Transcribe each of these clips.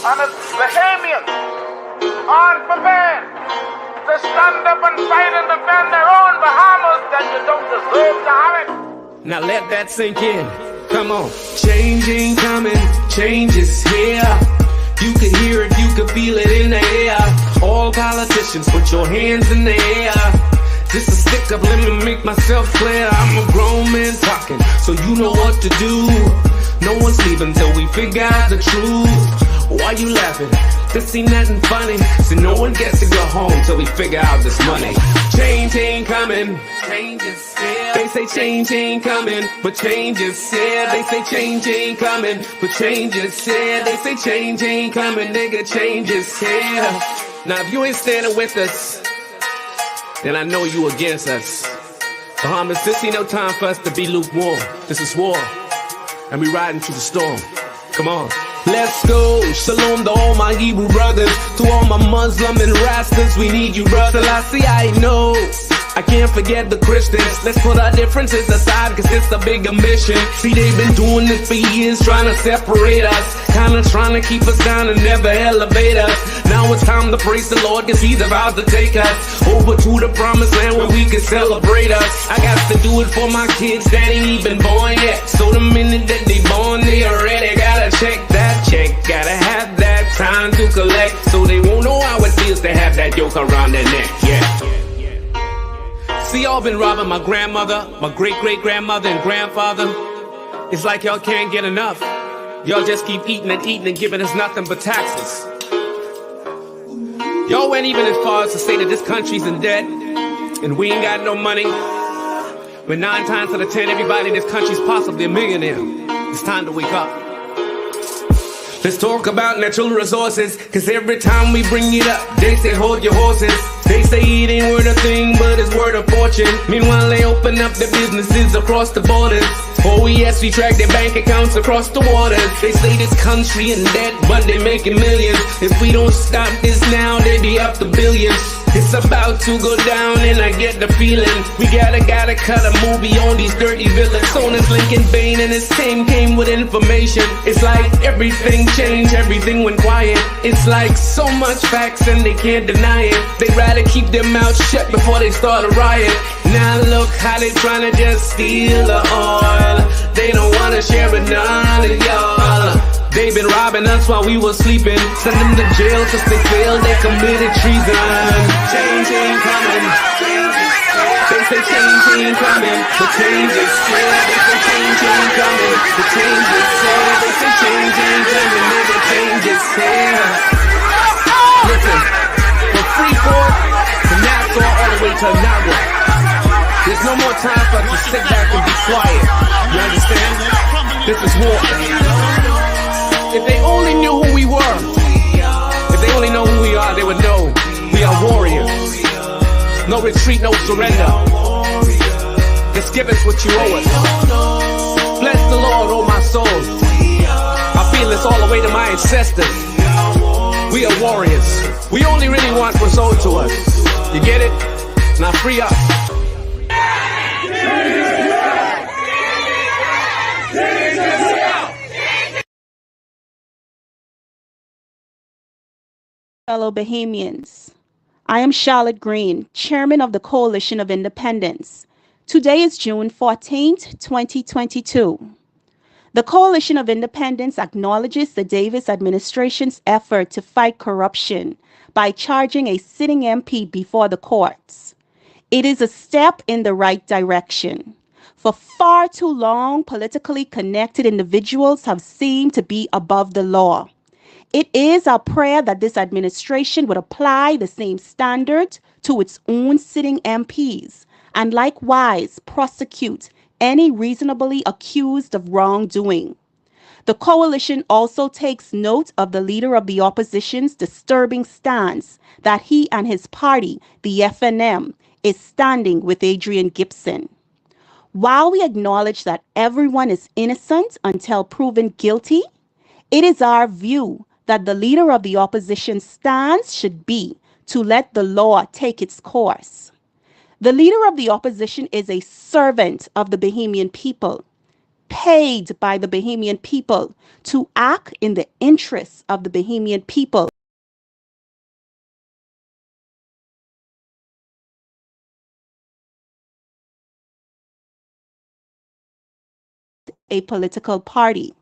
and the Bahamians aren't prepared to stand up and fight and defend their own Bahamas, then you don't deserve to have it. Now let that sink in. Come on. Change ain't coming, change is here. You can hear it, you can feel it in the air. All politicians, put your hands in the air. This is stick up, let me make myself clear. I'm a grown man talking, so you know what to do. No one's leaving till we figure out the truth. Why you laughing? This ain't nothing funny. So no one gets to go home till we figure out this money. Change ain't coming, change is here. They say change ain't coming, but change is here. They say change ain't coming, but change is here. They say change ain't coming, nigga, change is here. Now if you ain't standing with us, then I know you against us. Bahamas, this ain't no time for us to be lukewarm. This is war, and we riding through the storm. Come on. Let's go. Shalom to all my Hebrew brothers, to all my Muslim and Rastas, we need you, brother. I see, I know. I can't forget the Christians. Let's put our differences aside, cause it's a bigger mission. See, they've been doing this for years, trying to separate us, kinda trying to keep us down and never elevate us. Now it's time to praise the Lord, cause he's about to take us over to the promised land where we can celebrate us. I got to do it for my kids that ain't even born yet, so the minute that they born, they already gotta check that check. Gotta have that time to collect, so they won't know how it feels to have that yoke around their neck. Yeah. See, y'all been robbing my grandmother, my great-great-grandmother and grandfather. It's like y'all can't get enough. Y'all just keep eating and giving us nothing but taxes. Y'all went even as far as to say that this country's in debt and we ain't got no money. But 9 times out of 10, everybody in this country's possibly a millionaire. It's time to wake up. Let's talk about natural resources, cause every time we bring it up, they say hold your horses. They say it ain't worth a thing, but it's worth a fortune. Meanwhile, they open up their businesses across the borders. Oh yes, we track their bank accounts across the waters. They say this country in debt, but they making millions. If we don't stop this now, they be up to billions. It's about to go down and I get the feeling we gotta cut a movie on these dirty villains. On this Lincoln Bain and his team came with information. It's like everything changed, everything went quiet. It's like so much facts and they can't deny it. They'd rather keep their mouths shut before they start a riot. Now look how they tryna just steal the oil. They don't wanna share with none of y'all. They've been robbing us while we were sleeping. Send them to jail since they failed, they committed treason. Change ain't coming. They say change ain't coming, but change is here. They say change ain't coming, but change is here. They say change ain't coming, nigga, change is here. Listen, from Freeport to Nassau all the way to Naga, there's no more time for us to sit back and be quiet. You understand? This is war. If they only knew who we were, if they only know who we are, they would know we are warriors. No retreat, no surrender. Just give us what you owe us. Bless the Lord, oh my soul. I feel this all the way to my ancestors. We are warriors. We only really want what's owed to us. You get it? Now free up. Fellow Bahamians, I am Charlotte Green, Chairman of the Coalition of Independence. Today is June 14th, 2022. The Coalition of Independence acknowledges the Davis administration's effort to fight corruption by charging a sitting MP before the courts. It is a step in the right direction. For far too long, politically connected individuals have seemed to be above the law. It is our prayer that this administration would apply the same standard to its own sitting MPs and likewise prosecute any reasonably accused of wrongdoing. The coalition also takes note of the leader of the opposition's disturbing stance that he and his party, the FNM, is standing with Adrian Gibson. While we acknowledge that everyone is innocent until proven guilty, it is our view that the leader of the opposition's stance should be to let the law take its course. The leader of the opposition is a servant of the Bahamian people. paid by the Bahamian people to act in the interests of the Bahamian people. A political party.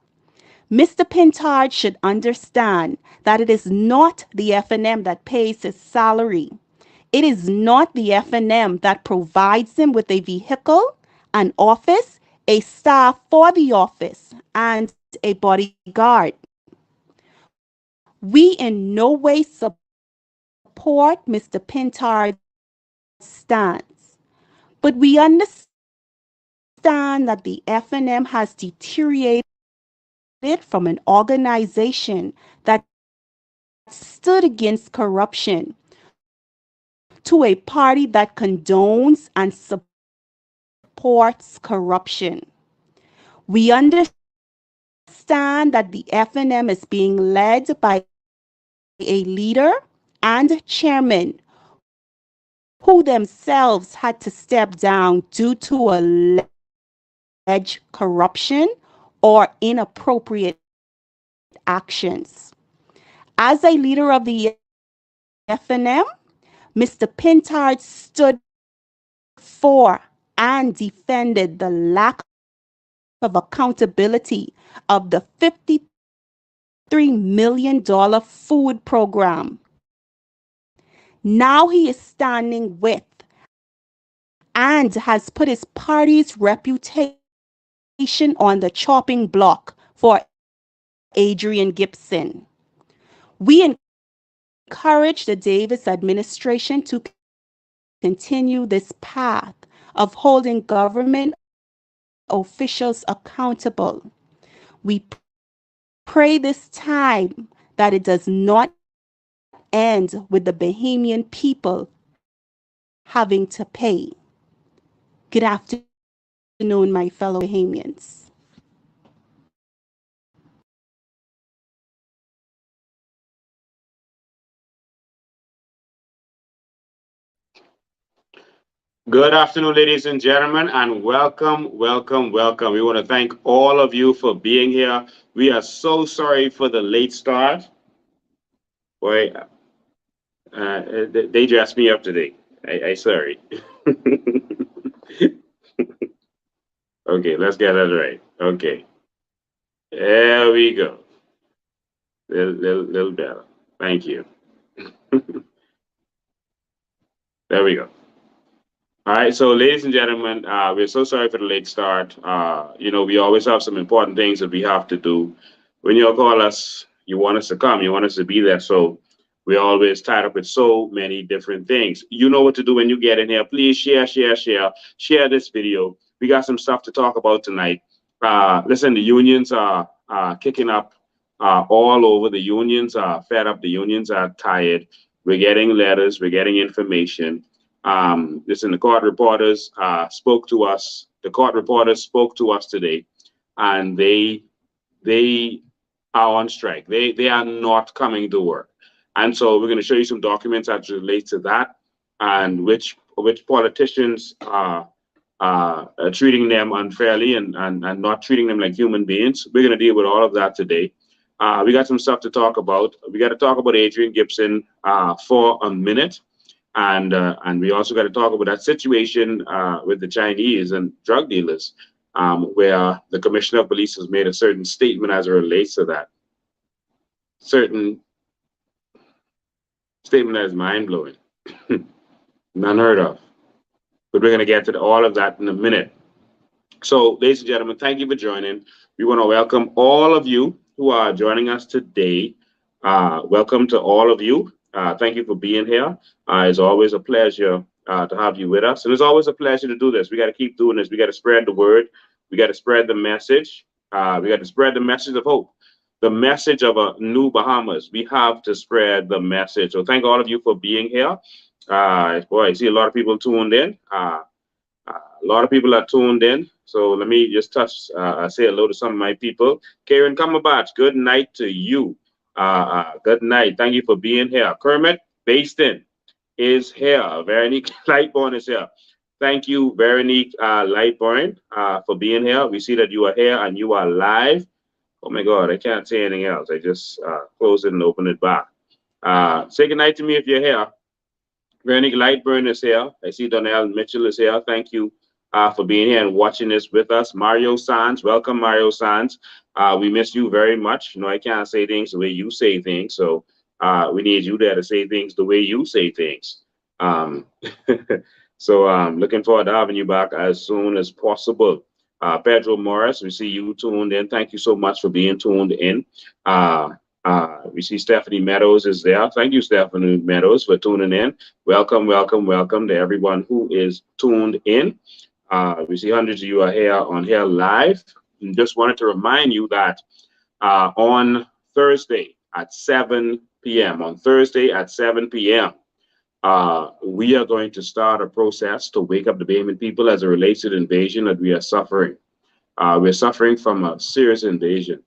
Mr. Pintard should understand that it is not the FNM that pays his salary. It is not the FNM that provides him with a vehicle, an office, a staff for the office, and a bodyguard. We in no way support Mr. Pintard's stance, but we understand that the FNM has deteriorated from an organization that stood against corruption to a party that condones and supports corruption. We understand that the FNM is being led by a leader and chairman who themselves had to step down due to alleged corruption or inappropriate actions. As a leader of the FNM, Mr. Pintard stood for and defended the lack of accountability of the $53 million food program. Now he is standing with and has put his party's reputation on the chopping block for Adrian Gibson. We encourage the Davis administration to continue this path of holding government officials accountable. We pray this time that it does not end with the Bahamian people having to pay. Good afternoon, my fellow Bahamians. Good afternoon, ladies and gentlemen, and welcome, welcome, welcome. We want to thank all of you for being here. We are so sorry for the late start. Boy, they dressed me up today. I sorry. Okay, let's get that right. Okay, there we go. Little better. Thank you. There we go. All right, so ladies and gentlemen, we're so sorry for the late start. We always have some important things that we have to do. When you call us, you want us to come, you want us to be there. So we're always tied up with so many different things. You know what to do when you get in here. Please share this video. We got some stuff to talk about tonight. Listen, the unions are kicking up all over. The unions are fed up. The unions are tired. We're getting letters. We're getting information. Listen, the court reporters spoke to us. The court reporters spoke to us today, and they are on strike. They are not coming to work, and so we're going to show you some documents that relate to that, and which politicians are treating them unfairly and not treating them like human beings. We're going to deal with all of that today. We got some stuff to talk about. We got to talk about Adrian Gibson for a minute. And we also got to talk about that situation with the Chinese and drug dealers, where the commissioner of police has made a certain statement as it relates to that. Certain statement that is mind-blowing, unheard of. But we're going to get to all of that in a minute. So, ladies and gentlemen, thank you for joining. We want to welcome all of you who are joining us today. Welcome to all of you. Thank you for being here. It's always a pleasure to have you with us. And it's always a pleasure to do this. We got to keep doing this. We got to spread the word. We got to spread the message. We got to spread the message of hope, the message of a new Bahamas. We have to spread the message. So thank all of you for being here. Boy, I see a lot of people tuned in. A lot of people are tuned in. So let me just say hello to some of my people. Karen Kamabach, good night to you. Good night. Thank you for being here. Kermit Baston is here. Veronique Lightborn is here. Thank you, Veronique Lightburn, for being here. We see that you are here and you are live. Oh my God, I can't say anything else. I just closed it and opened it back. Say goodnight to me if you're here. Veronique Lightburn is here. I see Donnell Mitchell is here. Thank you for being here and watching this with us. Mario Sands, welcome, Mario Sands. We miss you very much. You know, I can't say things the way you say things, so we need you there to say things the way you say things. Um, so looking forward to having you back as soon as possible. Pedro Morris, we see you tuned in. Thank you so much for being tuned in. We see Stephanie Meadows is there. Thank you, Stephanie Meadows, for tuning in. Welcome, welcome, welcome to everyone who is tuned in. We see hundreds of you are here on here live. And just wanted to remind you that on Thursday at 7 p.m., we are going to start a process to wake up the Bahamian people as it relates to the invasion that we are suffering. We're suffering from a serious invasion,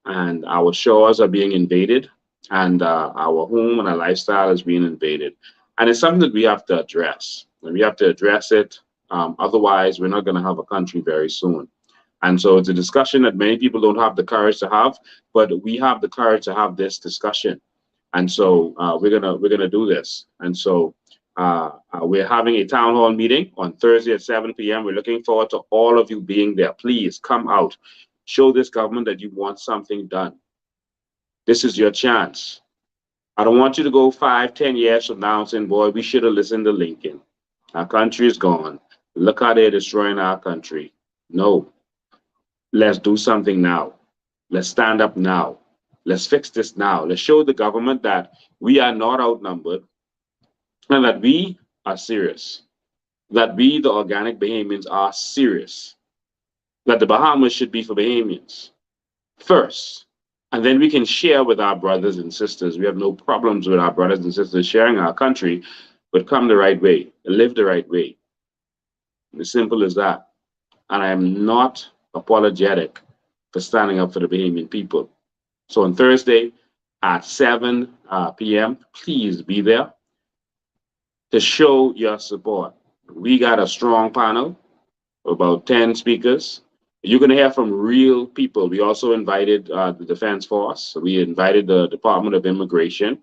and our shores are being invaded, and our home and our lifestyle is being invaded. And it's something that we have to address. And we have to address it. Otherwise, we're not going to have a country very soon. And so it's a discussion that many people don't have the courage to have, but we have the courage to have this discussion. And so we're gonna do this. And so we're having a town hall meeting on Thursday at 7 p.m. We're looking forward to all of you being there. Please come out. Show this government that you want something done. This is your chance. I don't want you to go 5-10 years from now saying, boy, we should have listened to Lincoln. Our country is gone. Look how they're destroying our country. No. Let's do something now. Let's stand up now. Let's fix this now. Let's show the government that we are not outnumbered and that we are serious. That we, the organic Bahamians, are serious. That the Bahamas should be for Bahamians first. And then we can share with our brothers and sisters. We have no problems with our brothers and sisters sharing our country, but come the right way, live the right way. As simple as that. And I am not apologetic for standing up for the Bahamian people. So on Thursday at 7 p.m., please be there to show your support. We got a strong panel, about 10 speakers. You're going to hear from real people. We also invited the Defense Force. We invited the Department of Immigration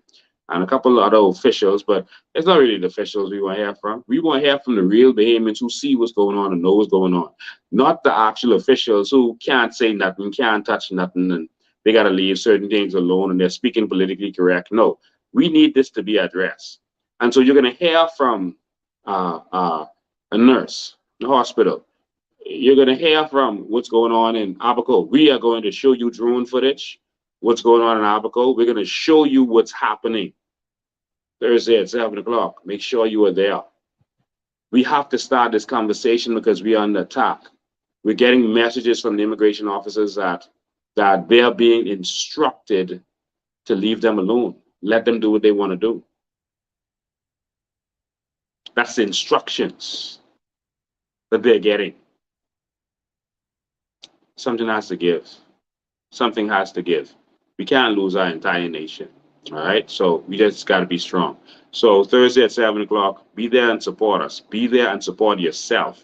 and a couple of other officials, but it's not really the officials we want to hear from. We want to hear from the real Bahamians who see what's going on and know what's going on, not the actual officials who can't say nothing, can't touch nothing, and they got to leave certain things alone and they're speaking politically correct. No, we need this to be addressed. And so you're going to hear from a nurse in the hospital. You're going to hear from what's going on in Abaco. We are going to show you drone footage, what's going on in Abaco. We're going to show you what's happening Thursday at 7 o'clock. Make sure you are there. We have to start this conversation because we are under attack. We're getting messages from the immigration officers that they are being instructed to leave them alone. Let them do what they want to do. That's the instructions that they're getting. Something has to give. Something has to give. We can't lose our entire nation. All right. So we just got to be strong. So Thursday at 7 o'clock, be there and support us. Be there and support yourself.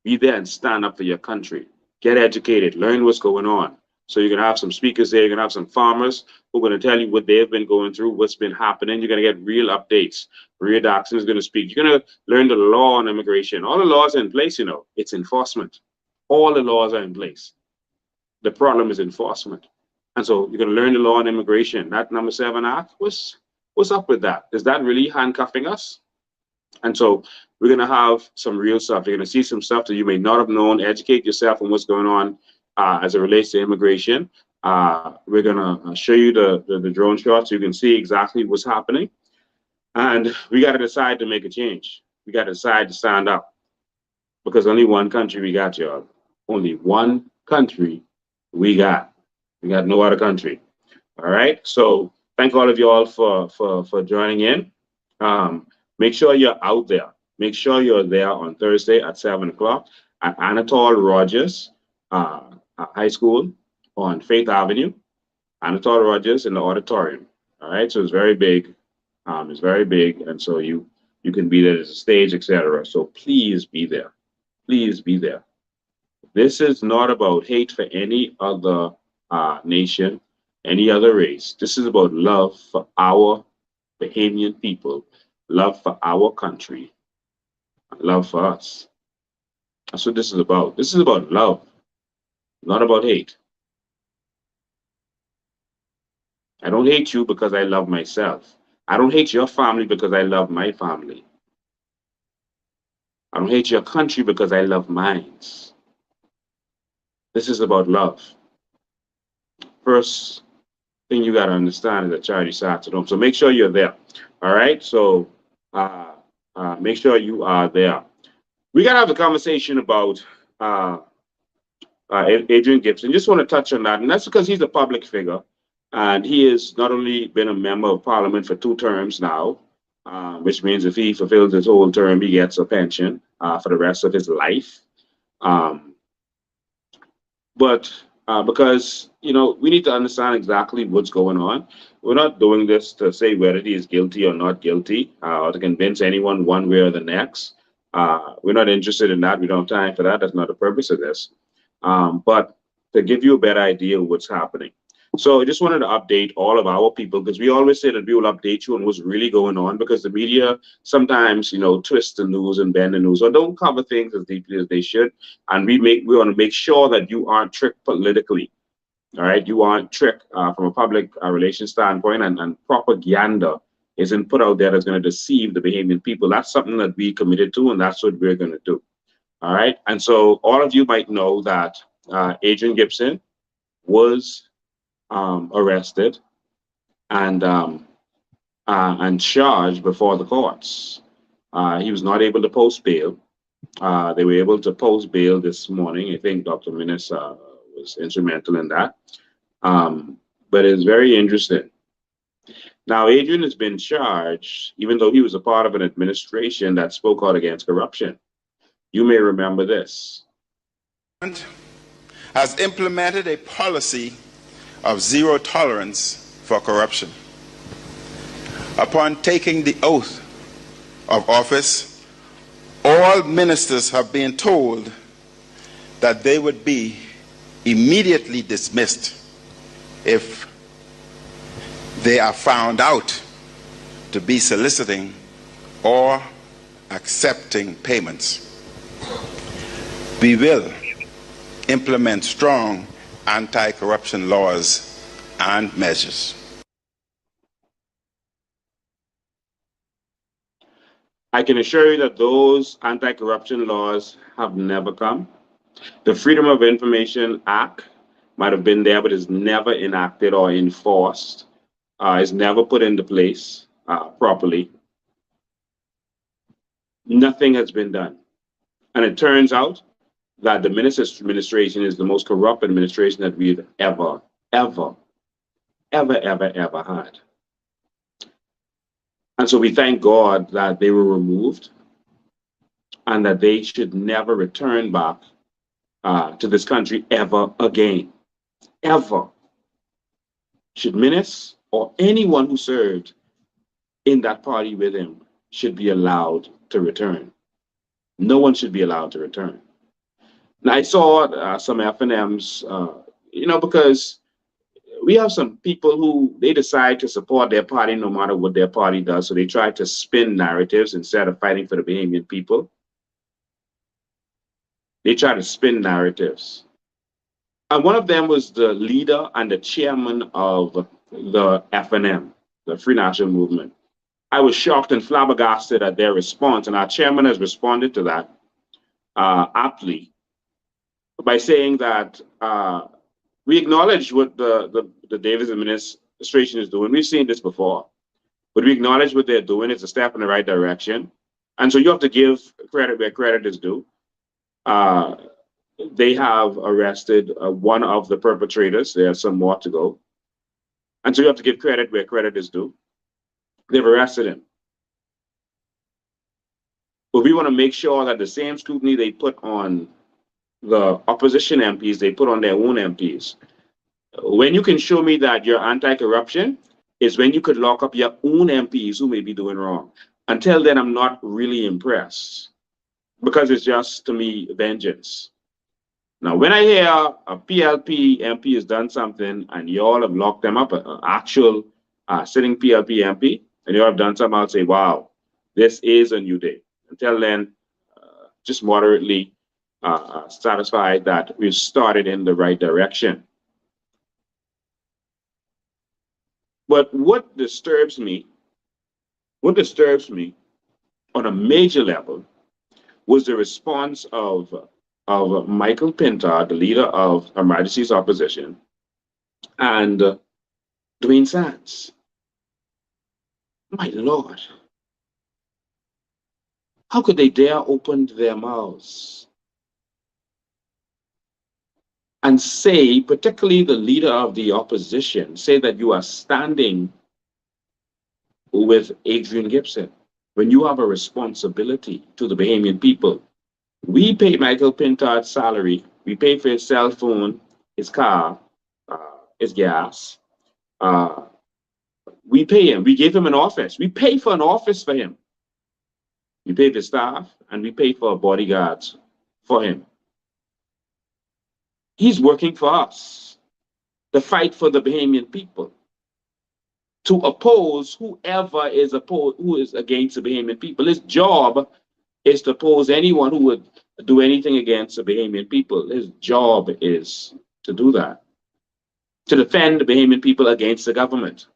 Be there and stand up for your country. Get educated. Learn what's going on. So you're going to have some speakers there. You're going to have some farmers who are going to tell you what they've been going through, what's been happening. You're going to get real updates. Maria Doxson is going to speak. You're going to learn the law on immigration. All the laws are in place, you know. It's enforcement. All the laws are in place. The problem is enforcement. And so you're going to learn the law on immigration. That number 7 act, what's up with that? Is that really handcuffing us? And so we're going to have some real stuff. You're going to see some stuff that you may not have known. Educate yourself on what's going on as it relates to immigration. We're going to show you the drone shots so you can see exactly what's happening. And we got to decide to make a change. We got to decide to stand up because only one country we got, y'all. Only one country we got. We got no other country. All right. So thank all of you all for joining in. Make sure you're out there. Make sure you're there on Thursday at 7 o'clock at Anatole Rogers High School on Faith Avenue. Anatole Rogers in the auditorium. All right. So it's very big. It's very big. And so you You can be there as a stage, etc. So please be there. Please be there. This is not about hate for any other nation, any other race. This is about love for our Bahamian people, love for our country, love for us. That's what this is about. This is about love, not about hate. I don't hate you because I love myself. I don't hate your family because I love my family. I don't hate your country because I love mine. This is about love. First thing you got to understand is that charity starts at home. So make sure you're there. All right. So make sure you are there. We got to have a conversation about Adrian Gibson. Just want to touch on that. And that's because he's a public figure. And he has not only been a member of parliament for 2 terms now, which means if he fulfills his whole term, he gets a pension for the rest of his life. But because, you know, we need to understand exactly what's going on. We're not doing this to say whether he is guilty or not guilty or to convince anyone one way or the next. We're not interested in that. We don't have time for that. That's not the purpose of this. But to give you a better idea of what's happening. So I just wanted to update all of our people, because we always say that we will update you on what's really going on, because the media sometimes, you know, twist the news and bend the news or don't cover things as deeply as they should. And we want to make sure that you aren't tricked politically. All right. You aren't tricked from a public relations standpoint, and propaganda isn't put out there that's going to deceive the Bahamian people. That's something that we committed to, and that's what we're going to do. All right. And so all of you might know that Adrian Gibson was arrested and charged before the courts. He was not able to post bail. They were able to post bail this morning. I think Dr. Minnis was instrumental in that. But it's very interesting. Now, Adrian has been charged, even though he was a part of an administration that spoke out against corruption. You may remember this. Has implemented a policy of zero tolerance for corruption. Upon taking the oath of office, all ministers have been told that they would be immediately dismissed if they are found out to be soliciting or accepting payments. We will implement strong anti-corruption laws and measures. I can assure you that those anti-corruption laws have never come. The Freedom of Information Act might have been there, but is never enacted or enforced. It's never put into place properly. Nothing has been done. And it turns out that the minister's administration is the most corrupt administration that we've ever had. And so we thank God that they were removed and that they should never return back to this country ever again. Ever. Should Minnis or anyone who served in that party with him should be allowed to return. No one should be allowed to return. Now, I saw some F&Ms, you know, because we have some people who they decide to support their party no matter what their party does. So they try to spin narratives instead of fighting for the Bahamian people. They try to spin narratives. And one of them was the leader and the chairman of the FNM, the Free National Movement. I was shocked and flabbergasted at their response. And our chairman has responded to that aptly by saying that we acknowledge what the Davis administration is doing. We've seen this before, but we acknowledge what they're doing. It's a step in the right direction. And so you have to give credit where credit is due. They have arrested one of the perpetrators. There are some more to go. And so you have to give credit where credit is due. They've arrested him. But we want to make sure that the same scrutiny they put on the opposition MPs, they put on their own MPs. When you can show me that you're anti-corruption is when you could lock up your own MPs who may be doing wrong. Until then, I'm not really impressed because it's just, to me, vengeance. Now, when I hear a PLP MP has done something and you all have locked them up, an actual sitting PLP MP, and you all have done something, I'll say, wow, this is a new day. Until then, just moderately satisfied that we've started in the right direction. But what disturbs me on a major level was the response of Michael Pintar, the leader of Her Majesty's opposition, and Dwayne Sands. My Lord, how could they dare open their mouths and say, particularly the leader of the opposition, say that you are standing with Adrian Gibson when you have a responsibility to the Bahamian people? We pay Michael Pintar's salary. We pay for his cell phone, his car, his gas. We pay him. We give him an office. We pay for an office for him. We pay for staff and we pay for bodyguards for him. He's working for us to fight for the Bahamian people, to oppose whoever is who is against the Bahamian people. His job is to oppose anyone who would do anything against the Bahamian people. His job is to do that, to defend the Bahamian people against the government.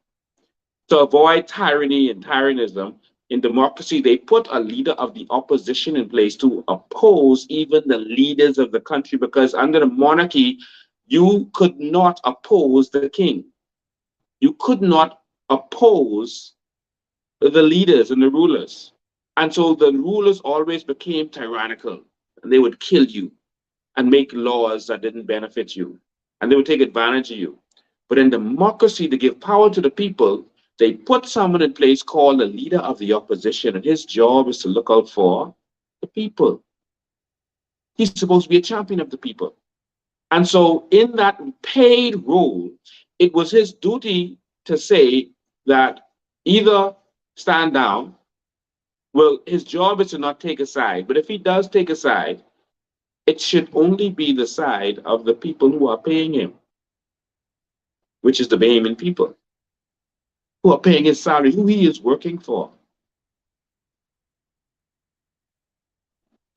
To avoid tyranny and tyrannism in democracy, they put a leader of the opposition in place to oppose even the leaders of the country, because under the monarchy, you could not oppose the king. You could not oppose the leaders and the rulers. And so the rulers always became tyrannical, and they would kill you and make laws that didn't benefit you, and they would take advantage of you. But in democracy, to give power to the people, they put someone in place called the leader of the opposition, and his job is to look out for the people. He's supposed to be a champion of the people. And so in that paid role, it was his duty to say that either stand down. Well, his job is to not take a side, but if he does take a side, it should only be the side of the people who are paying him, which is the Bahamian people, who are paying his salary, who he is working for.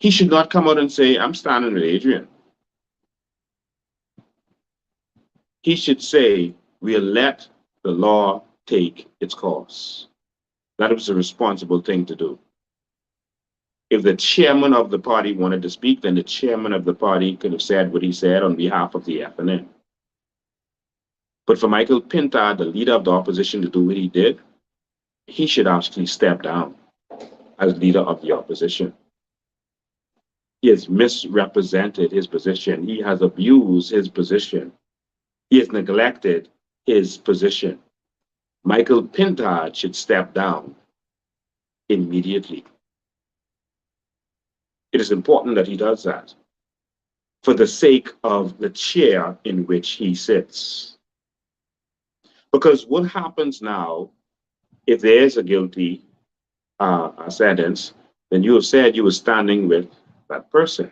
He should not come out and say, I'm standing with Adrian. He should say, we'll let the law take its course. That was a responsible thing to do. If the chairman of the party wanted to speak, then the chairman of the party could have said what he said on behalf of the FNN. But for Michael Pintar, the leader of the opposition, to do what he did, he should actually step down as leader of the opposition. He has misrepresented his position. He has abused his position. He has neglected his position. Michael Pintar should step down immediately. It is important that he does that for the sake of the chair in which he sits. Because what happens now, if there is a guilty sentence, then you have said you were standing with that person.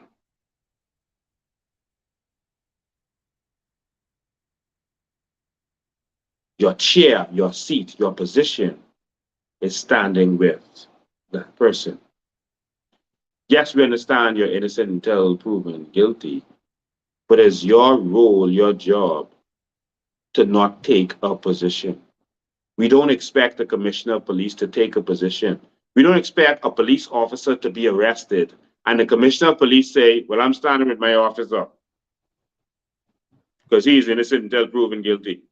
Your chair, your seat, your position is standing with that person. Yes, we understand you're innocent until proven guilty, but it's your role, your job, to not take a position. We don't expect the commissioner of police to take a position. We don't expect a police officer to be arrested and the commissioner of police say, well, I'm standing with my officer because he is innocent until proven guilty.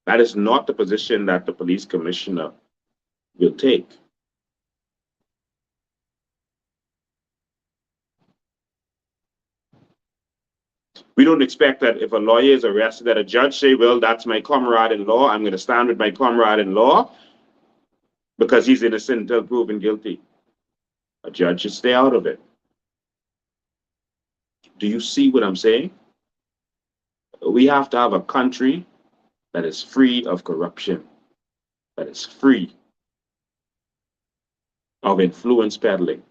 That is not the position that the police commissioner will take. We don't expect that if a lawyer is arrested, that a judge say, well, that's my comrade-in-law. I'm going to stand with my comrade-in-law because he's innocent until proven guilty. A judge should stay out of it. Do you see what I'm saying? We have to have a country that is free of corruption, that is free. of influence peddling.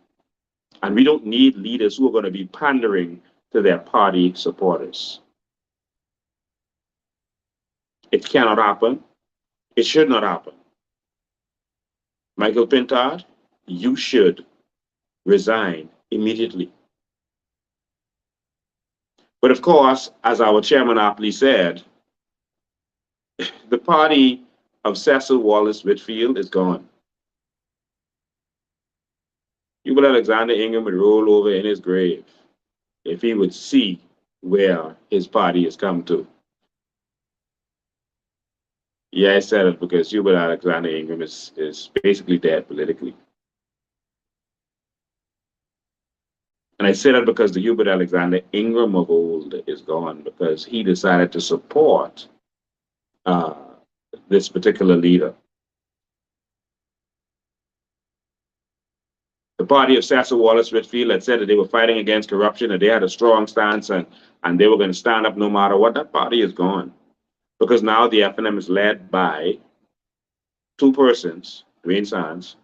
And we don't need leaders who are going to be pandering to their party supporters. It cannot happen. It should not happen. Michael Pintard, you should resign immediately. But of course, as our chairman aptly said, the party of Cecil Wallace Whitfield is gone. Hubert Alexander Ingram would roll over in his grave if he would see where his party has come to. Yeah, I said it because Hubert Alexander Ingram is basically dead politically. And I say that because the Hubert Alexander Ingram of old is gone because he decided to support this particular leader. The party of Cecil Wallace Whitfield had said that they were fighting against corruption, and they had a strong stance, and they were going to stand up no matter what. That party is gone because now the FNM is led by two persons, Dwayne Sands,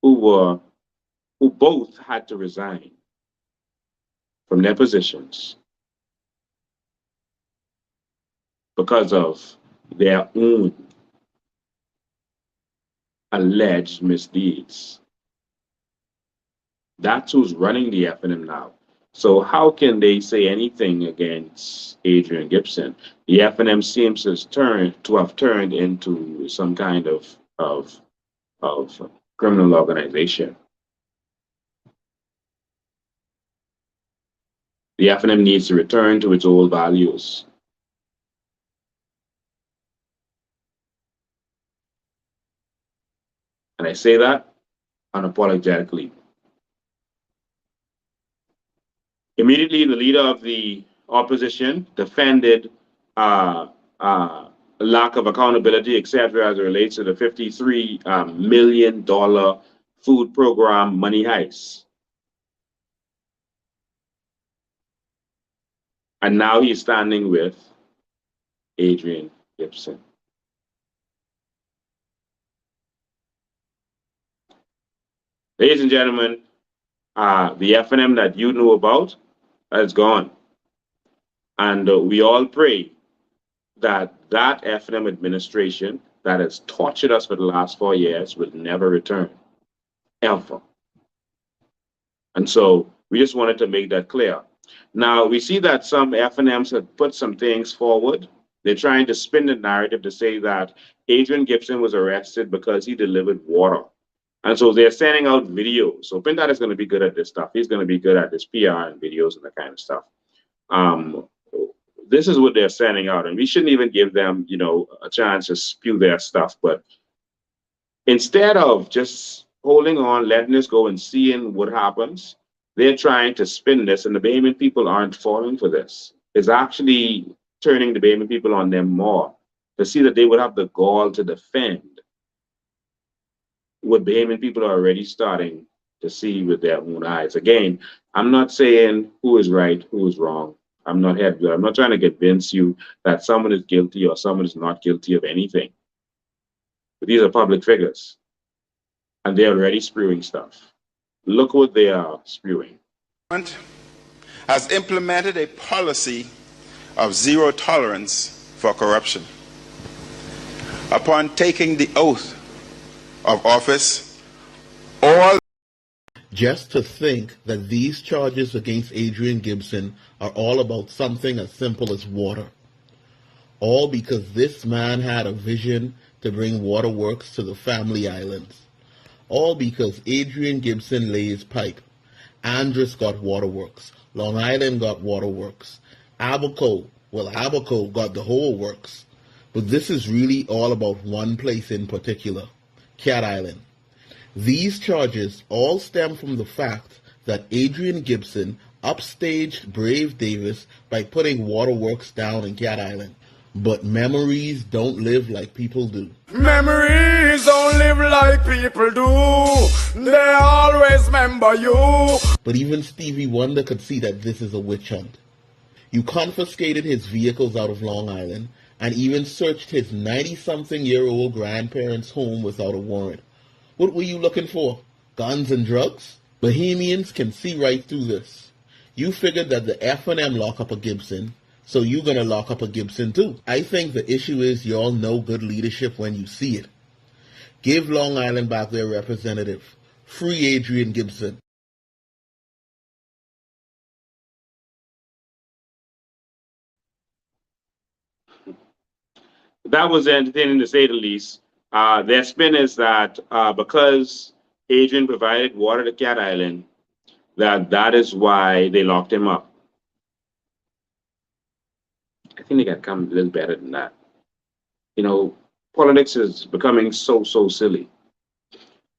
who both had to resign from their positions because of their own alleged misdeeds. That's who's running the FNM now. So how can they say anything against Adrian Gibson? The FNM seems to have turned into some kind of criminal organization. The FNM needs to return to its old values. And I say that unapologetically. Immediately, the leader of the opposition defended lack of accountability, etc., as it relates to the $53 million food program money heist. And now he's standing with Adrian Gibson. Ladies and gentlemen, the FNM that you know about is gone. And we all pray that that FNM administration that has tortured us for the last 4 years will never return, ever. And so we just wanted to make that clear. Now, we see that some FNMs have put some things forward. They're trying to spin the narrative to say that Adrian Gibson was arrested because he delivered water. And so they're sending out videos. So Pintard is going to be good at this stuff. He's going to be good at this PR and videos and that kind of stuff. This is what they're sending out. And we shouldn't even give them, a chance to spew their stuff. But instead of just holding on, letting this go and seeing what happens, they're trying to spin this. And the Bahamian people aren't falling for this. It's actually turning the Bahamian people on them more to see that they would have the gall to defend what Bahamian people are already starting to see with their own eyes. Again, I'm not saying who is right, who is wrong. I'm not trying to convince you that someone is guilty or someone is not guilty of anything. But these are public figures, and they're already spewing stuff. Look what they are spewing. Has implemented a policy of zero tolerance for corruption. Upon taking the oath of office, all. Just to think that these charges against Adrian Gibson are all about something as simple as water. All because this man had a vision to bring waterworks to the family islands. All because Adrian Gibson lays pipe. Andros got waterworks. Long Island got waterworks. Abaco got the whole works. But this is really all about one place in particular. Cat Island. These charges all stem from the fact that Adrian Gibson upstaged Brave Davis by putting waterworks down in Cat Island. But memories don't live like people do. Memories don't live like people do. They always remember you. But even Stevie Wonder could see that this is a witch hunt. You confiscated his vehicles out of Long Island and even searched his 90-something-year-old grandparents' home without a warrant. What were you looking for? Guns and drugs? Bohemians can see right through this. You figured that the F&M lock up a Gibson, so you're going to lock up a Gibson too. I think the issue is y'all know good leadership when you see it. Give Long Island back their representative. Free Adrian Gibson. That was entertaining to say the least. Their spin is that because Adrian provided water to Cat Island, that is why they locked him up. I think they got to come a little better than that. You know, politics is becoming so silly.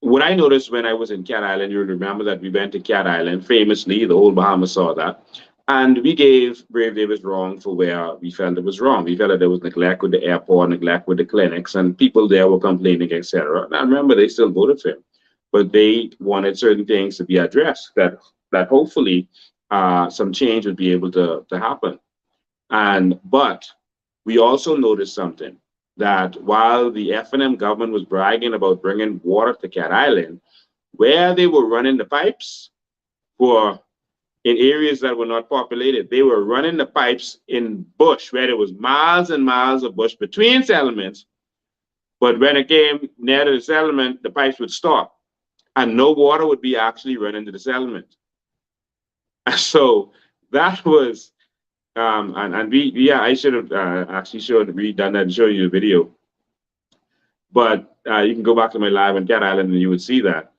What I noticed when I was in Cat Island, you remember that we went to Cat Island, famously, the whole Bahamas saw that. And we gave Brave Davis wrong for where we felt it was wrong. We felt that there was neglect with the airport, neglect with the clinics, and people there were complaining, etc. And I remember they still voted for him, but they wanted certain things to be addressed that hopefully some change would be able to happen. But we also noticed something, that while the F&M government was bragging about bringing water to Cat Island, where they were running the pipes for in areas that were not populated, they were running the pipes in bush where there was miles and miles of bush between settlements. But when it came near to the settlement, the pipes would stop and no water would be actually run into the settlement. So that was, I should have actually redone that and show you the video. But you can go back to my live on Cat Island and you would see that.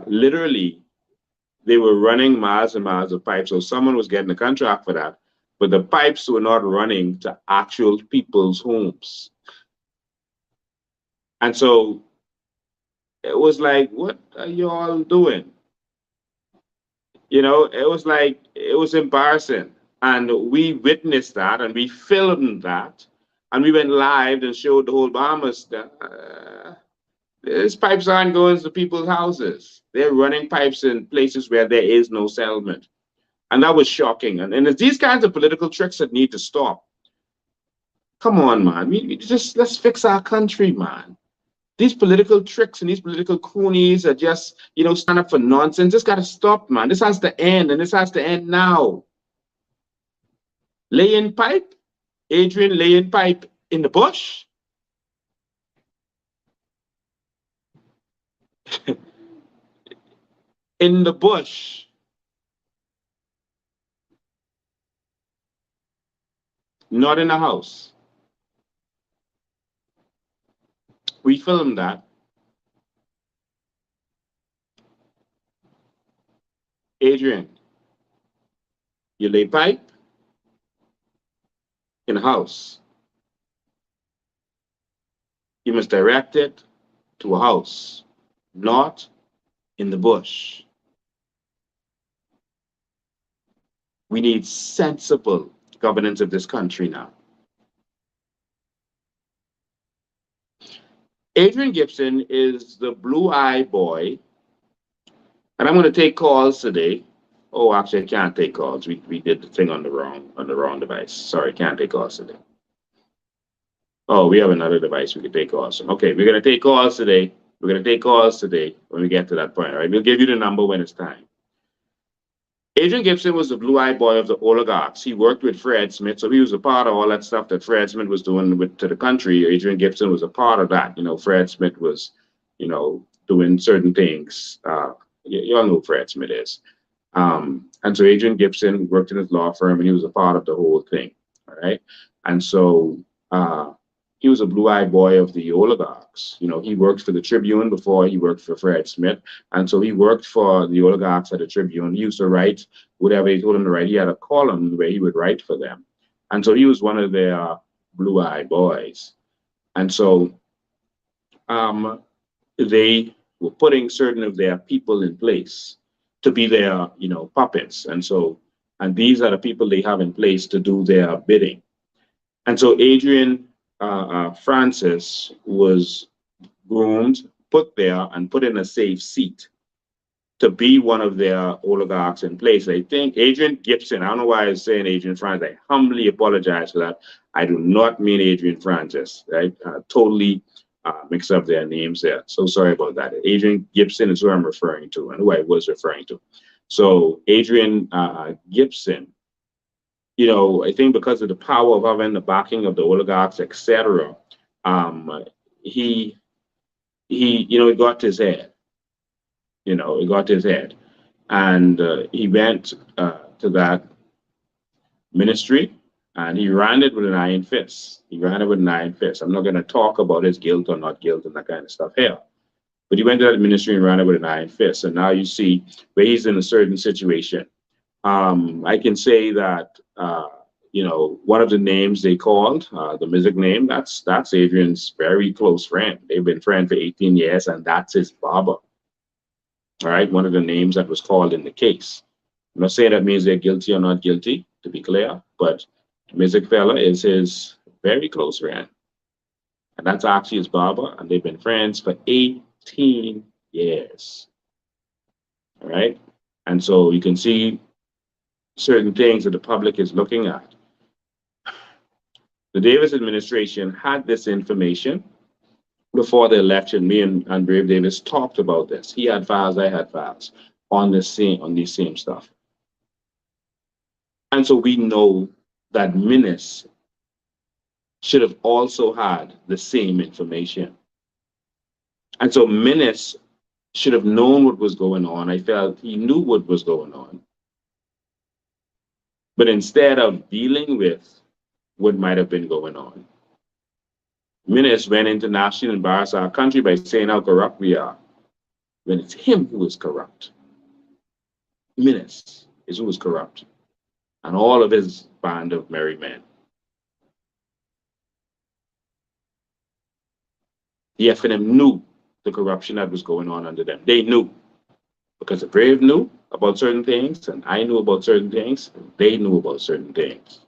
Literally, they were running miles and miles of pipes. So someone was getting a contract for that, but the pipes were not running to actual people's homes. And so it was like, what are you all doing? You know, it was like, it was embarrassing. And we witnessed that and we filmed that. And we went live and showed the whole Bahamas that these pipes aren't going to people's houses. They're running pipes in places where there is no settlement. And that was shocking. And it's these kinds of political tricks that need to stop. Come on, man. Let's fix our country, man. These political tricks and these political cronies are just, stand up for nonsense. This got to stop, man. This has to end, and this has to end now. Laying pipe? Adrian laying pipe in the bush? In the bush. Not in the house. We filmed that. Adrian, you lay pipe in a house. You must direct it to a house, not in the bush. We need sensible governance of this country now. Adrian Gibson is the blue-eye boy, and I'm going to take calls today. Oh, actually, I can't take calls. We did the thing on the wrong device. Sorry, can't take calls today. Oh, we have another device we can take calls from. Okay, we're going to take calls today. We're going to take calls today when we get to that point. All right, we'll give you the number when it's time. Adrian Gibson was the blue-eyed boy of the oligarchs. He worked with Fred Smith, so he was a part of all that stuff that Fred Smith was doing to the country. Adrian Gibson was a part of that. Fred Smith was, doing certain things. You all know who Fred Smith is. And so Adrian Gibson worked in his law firm, and he was a part of the whole thing. All right, and so he was a blue-eyed boy of the oligarchs. He worked for the Tribune before he worked for Fred Smith. And so he worked for the oligarchs at the Tribune. He used to write whatever he told him to write. He had a column where he would write for them. And so he was one of their blue-eyed boys. And so they were putting certain of their people in place to be their, puppets. And these are the people they have in place to do their bidding. And so Adrian Francis was groomed, put there, and put in a safe seat to be one of their oligarchs in place. I think Adrian Gibson, I don't know why I was saying Adrian Francis, I humbly apologize for that. I do not mean Adrian Francis, right? Totally mix up their names there. So sorry about that. Adrian Gibson is who I'm referring to and who I was referring to. So Adrian Gibson, you know, I think because of the power of having the backing of the oligarchs, etc., he, you know, it got to his head. You know, it got to his head. And he went to that ministry and he ran it with an iron fist. He ran it with an iron fist. I'm not going to talk about his guilt or not guilt and that kind of stuff here. But he went to that ministry and ran it with an iron fist. And now you see where he's in a certain situation. I can say that, you know, one of the names they called, the music name, that's Adrian's very close friend. They've been friends for 18 years, and that's his barber. All right, one of the names that was called in the case. I'm not saying that means they're guilty or not guilty, to be clear, but the music fella is his very close friend. And that's actually his barber, and they've been friends for 18 years. All right, and so you can see certain things that the public is looking at. The Davis administration had this information before the election. Me and Brave Davis talked about this. He had files, I had files on these same stuff. And so we know that Minnis should have also had the same information. And so Minnis should have known what was going on. I felt he knew what was going on. But instead of dealing with what might have been going on, Minnis went international and embarrassed our country by saying how corrupt we are, when it's him who is corrupt. Minnis is who is corrupt, and all of his band of merry men. The FNM knew the corruption that was going on under them. They knew, because the Brave knew about certain things, and I knew about certain things, and they knew about certain things.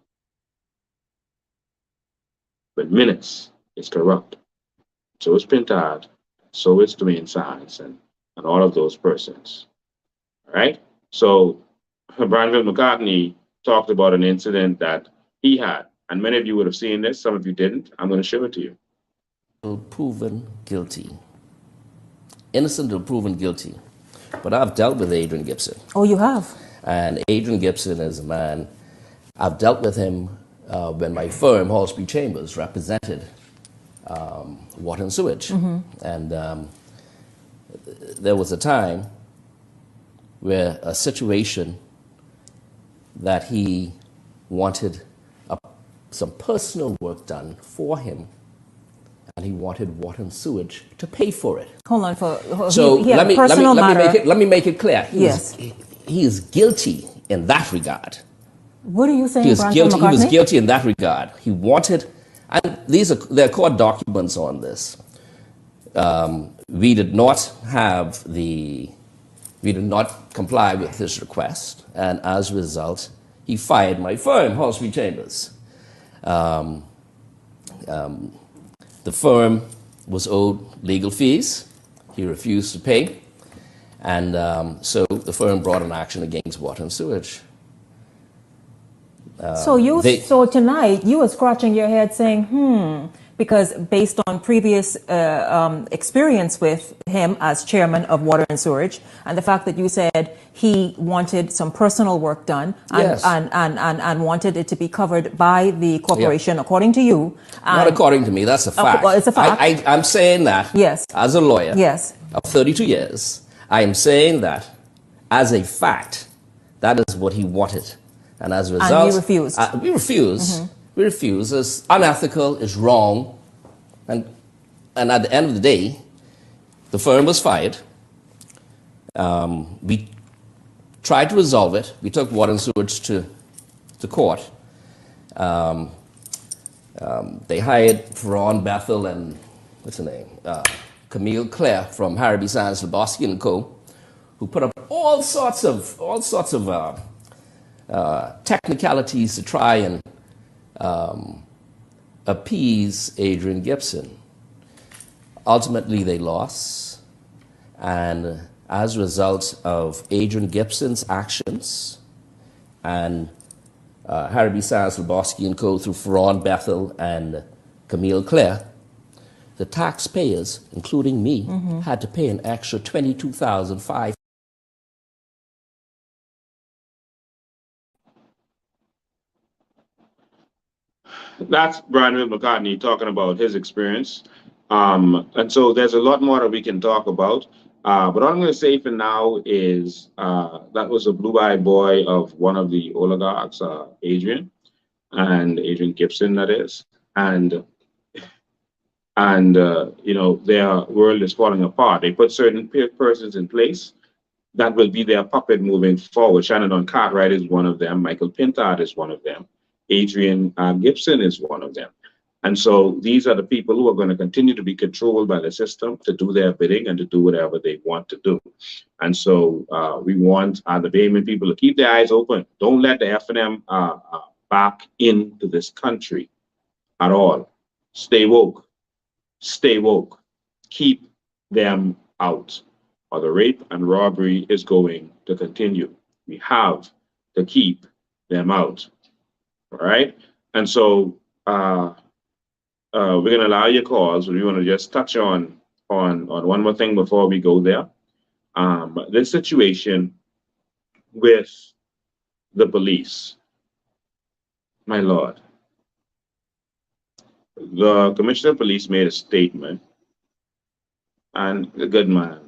But Minnis is corrupt. So is Pintard, so is Dwayne Sines, and all of those persons. All right? So Branville McCartney talked about an incident that he had, and many of you would have seen this, some of you didn't. I'm going to show it to you. Proven guilty. Innocent or proven guilty. But I've dealt with Adrian Gibson. Oh, you have? And Adrian Gibson is a man, I've dealt with him when my firm, Hallsby Chambers, represented water and sewage. Mm-hmm. And there was a time where a situation that he wanted some personal work done for him, and he wanted water and sewage to pay for it. Hold on, so he let me make it clear. He is guilty in that regard. What are you saying, he was guilty in that regard. He wanted, and there are court documents on this. We did not comply with his request, and as a result, he fired my firm, Hallsby Chambers. The firm was owed legal fees. He refused to pay, and so the firm brought an action against water and sewage. So tonight you were scratching your head saying, because based on previous experience with him as chairman of Water and Sewerage, and the fact that you said he wanted some personal work done and, yes. and wanted it to be covered by the corporation, according to you. Not according to me, that's a fact. Well, it's a fact. I'm saying that as a lawyer of 32 years, I am saying that as a fact, that is what he wanted. And as a result, and you refused. We refuse. Mm-hmm. We refuse. It's unethical. It's wrong. And at the end of the day, the firm was fired. We tried to resolve it. We took water and sewage to court. They hired Ferron Bethel and what's her name, Camille Clare from Harrowby Sands, Lebowski and Co., who put up all sorts of technicalities to try and appease Adrian Gibson. Ultimately, they lost, and as a result of Adrian Gibson's actions and Harrowby Sands, Lebowski and Co. through Ferron Bethel and Camille Clare, the taxpayers, including me, had to pay an extra $22,500. That's Brian McCartney talking about his experience. And so there's a lot more that we can talk about. But all I'm going to say for now is that was a blue-eyed boy of one of the oligarchs, Adrian Gibson, that is. And you know, their world is falling apart. They put certain persons in place that will be their puppet moving forward. Shannon Cartwright is one of them. Michael Pintard is one of them. Adrian Gibson is one of them. And so these are the people who are going to continue to be controlled by the system to do their bidding and to do whatever they want to do. And so we want the Bahamian people to keep their eyes open. Don't let the F&M back into this country at all. Stay woke. Stay woke. Keep them out, or the rape and robbery is going to continue. We have to keep them out. All right. And so we're going to allow your calls. We want to just touch on one more thing before we go there. This situation with the police, my Lord. The commissioner of police made a statement, and a good man.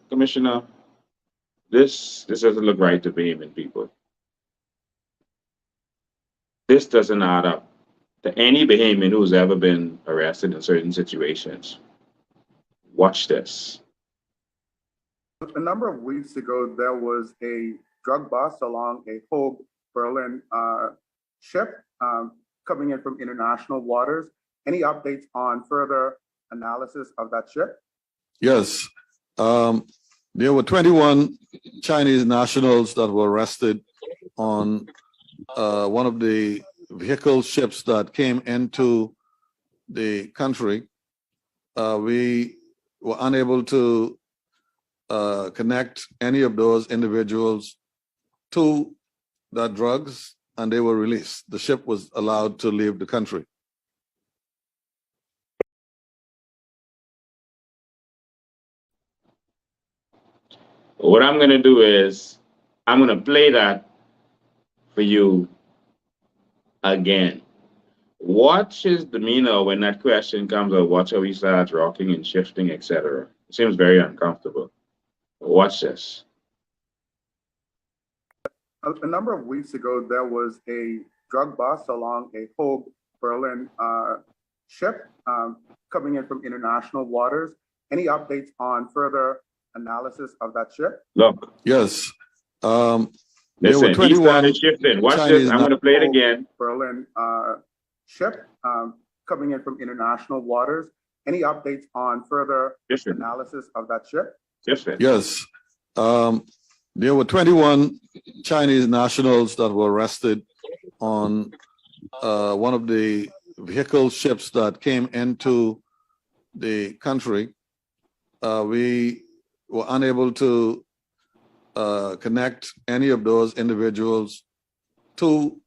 Commissioner, this doesn't look right to Bahamian people. This doesn't add up to any Bahamian who's ever been arrested in certain situations. Watch this. A number of weeks ago, there was a drug bust along a Hogue Berlin ship coming in from international waters. Any updates on further analysis of that ship? Yes. There were 21 Chinese nationals that were arrested on one of the vehicle ships that came into the country. We were unable to connect any of those individuals to the drugs, and they were released. The ship was allowed to leave the country. What I'm going to do is I'm going to play that for you again. Watch his demeanor when that question comes up. Watch how he starts rocking and shifting, etc. It seems very uncomfortable. Watch this. A number of weeks ago, there was a drug bust along a Hogue Berlin ship coming in from international waters. Any updates on further analysis of that ship? Look. Yes. Listen, he started shifting. Watch this. I'm going to play it again. Berlin ship coming in from international waters. Any updates on further analysis of that ship? Yes. There were 21 Chinese nationals that were arrested on one of the vehicle ships that came into the country. We were unable to connect any of those individuals to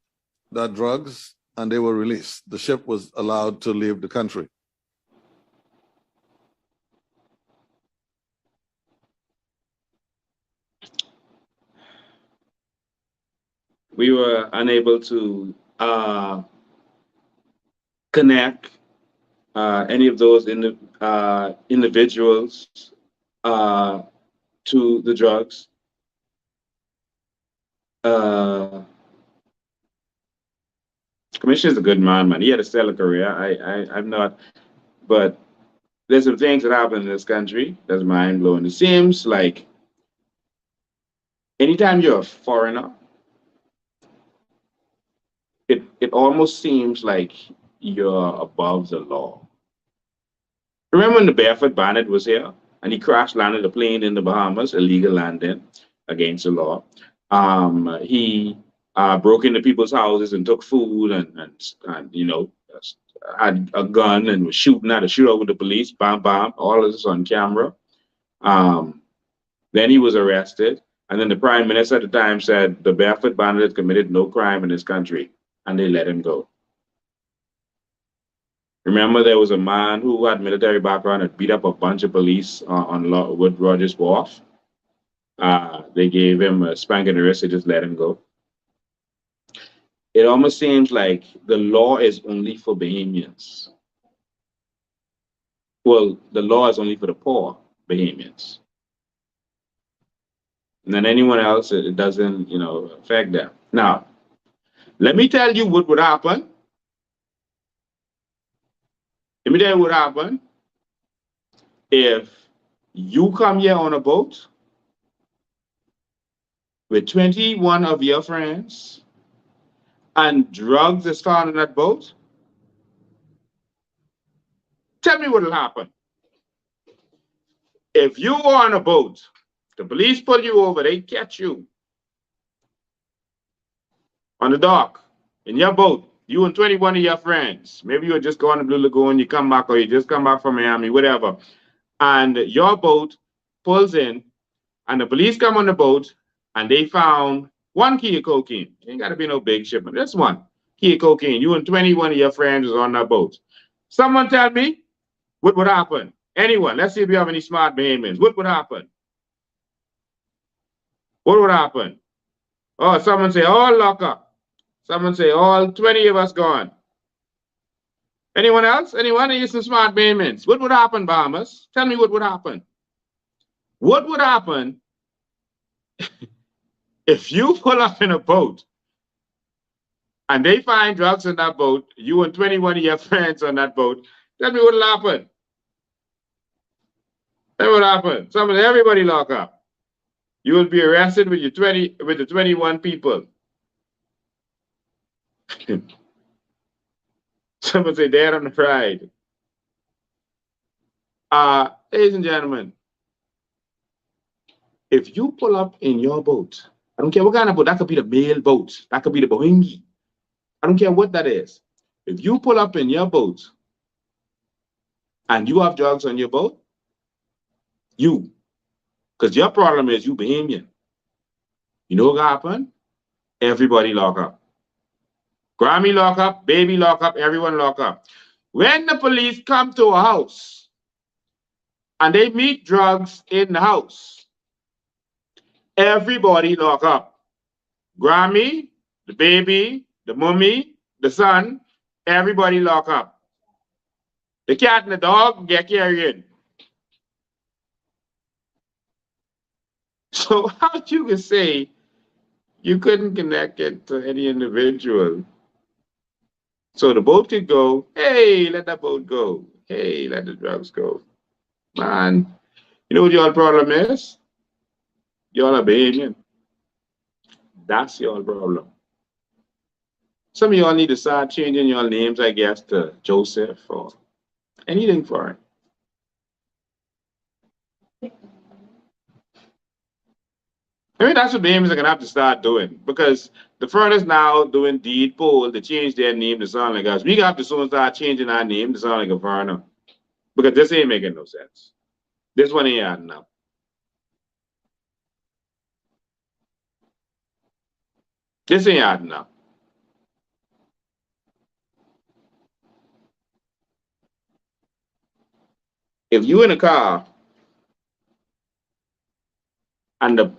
the drugs, and they were released. The ship was allowed to leave the country. We were unable to connect any of those individuals to the drugs. Commissioner's a good man. He had a stellar career. I'm not, but there's some things that happen in this country that's mind-blowing. It seems like anytime you're a foreigner, it almost seems like you're above the law. Remember when the Barefoot Bandit was here and he crash landed a plane in the Bahamas, illegal landing against the law. He broke into people's houses and took food and you know, had a gun and was shooting at a shootout with the police, bam, bam, all of this on camera. Then he was arrested. And then the prime minister at the time said the Barefoot Bandit committed no crime in this country, and they let him go. Remember, there was a man who had military background that beat up a bunch of police on Wood Rogers Wharf. They gave him a spank in the wrist. They just let him go. It almost seems like the law is only for Bahamians. Well, the law is only for the poor Bahamians. And then anyone else, it doesn't, affect them. Now, let me tell you what would happen. Let me tell you what happened if you come here on a boat with 21 of your friends and drugs is found on that boat. Tell me what will happen. If you are on a boat, the police pull you over, they catch you on the dock in your boat, you and 21 of your friends. Maybe you just go on the Blue Lagoon, you come back, or you just come back from Miami, whatever. And your boat pulls in, and the police come on the boat, and they found 1 key of cocaine. It ain't got to be no big shipment. That's 1 key of cocaine. You and 21 of your friends is on that boat. Someone tell me what would happen. Anyone, let's see if you have any smart Bahamians. What would happen? What would happen? Oh, someone say, all lock up. Someone say, all 20 of us gone. Anyone else? Anyone? Are you some smart Bahamians? What would happen, Bahamas? Tell me what would happen. What would happen if you pull up in a boat and they find drugs in that boat, you and 21 of your friends on that boat? Tell me what will happen. Tell me what happened. Everybody lock up. You will be arrested with the 21 people. Someone say dead on the pride. Ladies and gentlemen, if you pull up in your boat, I don't care what kind of boat, that could be the mail boat, that could be the Bohingi. I don't care what that is. If you pull up in your boat and you have drugs on your boat, because your problem is you Bahamian. You know what happened? Everybody lock up. Grammy lock up, baby lock up, everyone lock up. When the police come to a house and they meet drugs in the house, everybody lock up. Grammy, the baby, the mummy, the son, everybody lock up. The cat and the dog get carried. So how you can say you couldn't connect it to any individual? So the boat could go, hey, let that boat go. Hey, let the drugs go. Man, you know what your problem is? Y'all are Bahamian. That's your problem. Some of y'all need to start changing your names, I guess, to Joseph or anything for it. I mean, that's what Bahamians are going to have to start doing, because the furnace now doing deed poll to change their name to sound like us. We have to soon start changing our name to sound like a foreigner, because this ain't making no sense. This one ain't adding up. This ain't adding up. If you in a car and the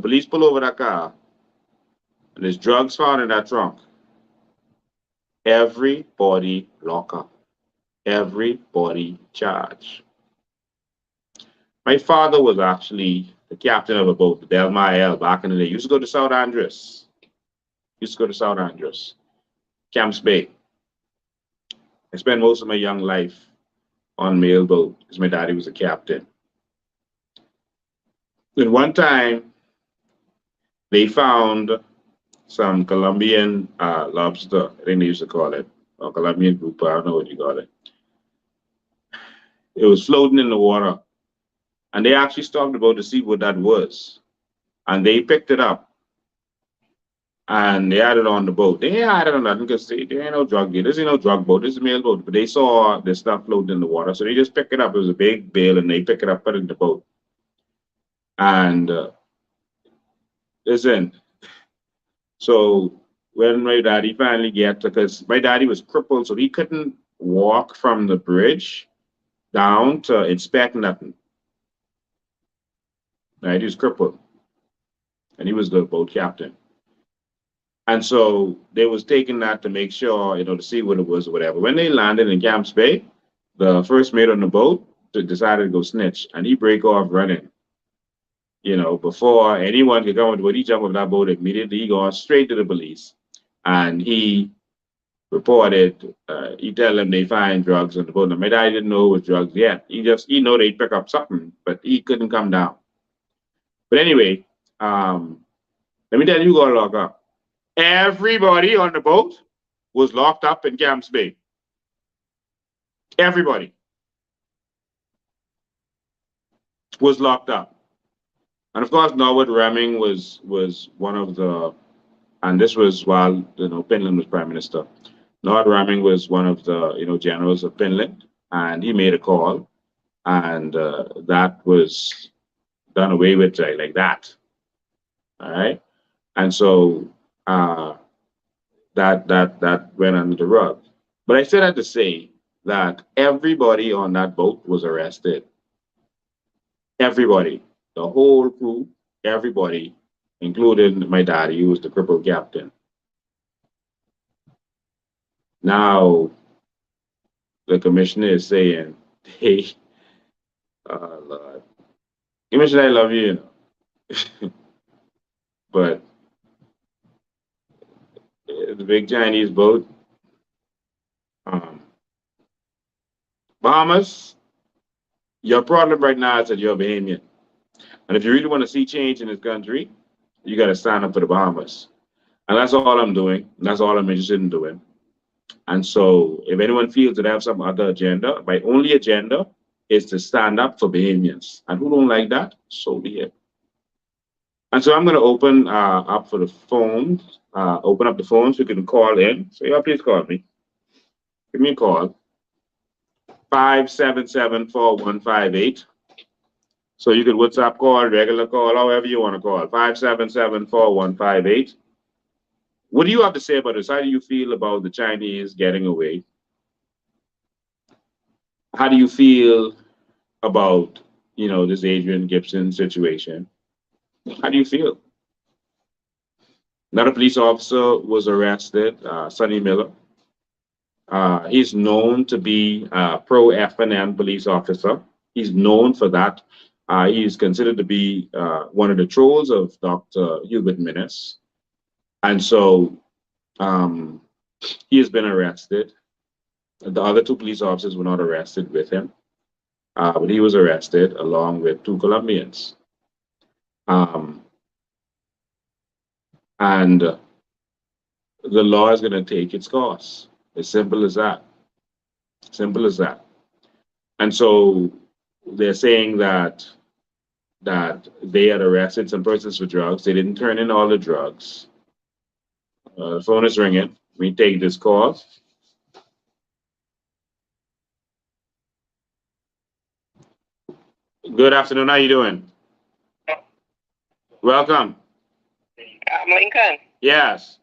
police pull over that car and there's drugs found in that trunk, everybody lock up. Everybody charge. My father was actually the captain of a boat, the Delma back in the day. Used to go to South Andres. Camps Bay. I spent most of my young life on mail boat because my daddy was a captain. And one time, they found some Colombian lobster, I think they used to call it, or Colombian grouper, I don't know what you call it. It was floating in the water. And they actually stopped the boat to see what that was. And they picked it up. And they had it on the boat. They ain't had it on nothing because there ain't no drug deal. This ain't no drug boat. This is a mail boat. But they saw the stuff floating in the water. So they just picked it up. It was a big bale, and they pick it up, put it in the boat. And listen, so when my daddy finally get, because my daddy was crippled, so he couldn't walk from the bridge down to inspect nothing. Right? He was crippled. And he was the boat captain. And so they was taking that to make sure, to see what it was or whatever. When they landed in Camps Bay, the first mate on the boat decided to go snitch, and he break off running. Before anyone could come with, he jumped off that boat immediately. He gone straight to the police, and he reported. He tell them they find drugs on the boat. Now, my dad didn't know it was drugs yet. He know they'd pick up something, but he couldn't come down. But anyway, let me tell you who got locked up. Everybody on the boat was locked up in Camps Bay. Everybody was locked up. And of course, Norwood Reming was one of the, and this was while Finland was prime minister. Norwood Reming was one of the generals of Finland, and he made a call, and that was done away with like that. All right, and so that went under the rug. But I said that to say that everybody on that boat was arrested. Everybody. The whole crew, everybody, including my daddy, who was the crippled captain. Now, the commissioner is saying, hey, oh Lord, Commissioner, I love you, but the big Chinese boat, Bahamas, your problem right now is that you're a Bahamian. And if you really want to see change in this country, you got to stand up for the Bahamas. And that's all I'm doing. That's all I'm interested in doing. And so if anyone feels that I have some other agenda, my only agenda is to stand up for Bahamians. And who don't like that, so be it. And so I'm going to open up for the phones, open up the phones. You can call in. So yeah, please call me. Give me a call. 577-4158. So you could WhatsApp call, regular call, however you want to call. 577-4158. What do you have to say about this? How do you feel about the Chinese getting away? How do you feel about, this Adrian Gibson situation? How do you feel? Another police officer was arrested, Sonny Miller. He's known to be a pro-FNM police officer. He's known for that. He is considered to be one of the trolls of Dr. Hubert Minnis. And so he has been arrested. The other two police officers were not arrested with him, but he was arrested along with two Colombians. And the law is going to take its course. As simple as that. Simple as that. And so they're saying that they had arrested some persons for drugs. They didn't turn in all the drugs. The phone is ringing. We take this call. Good afternoon. How you doing? Welcome. Lincoln. Yes.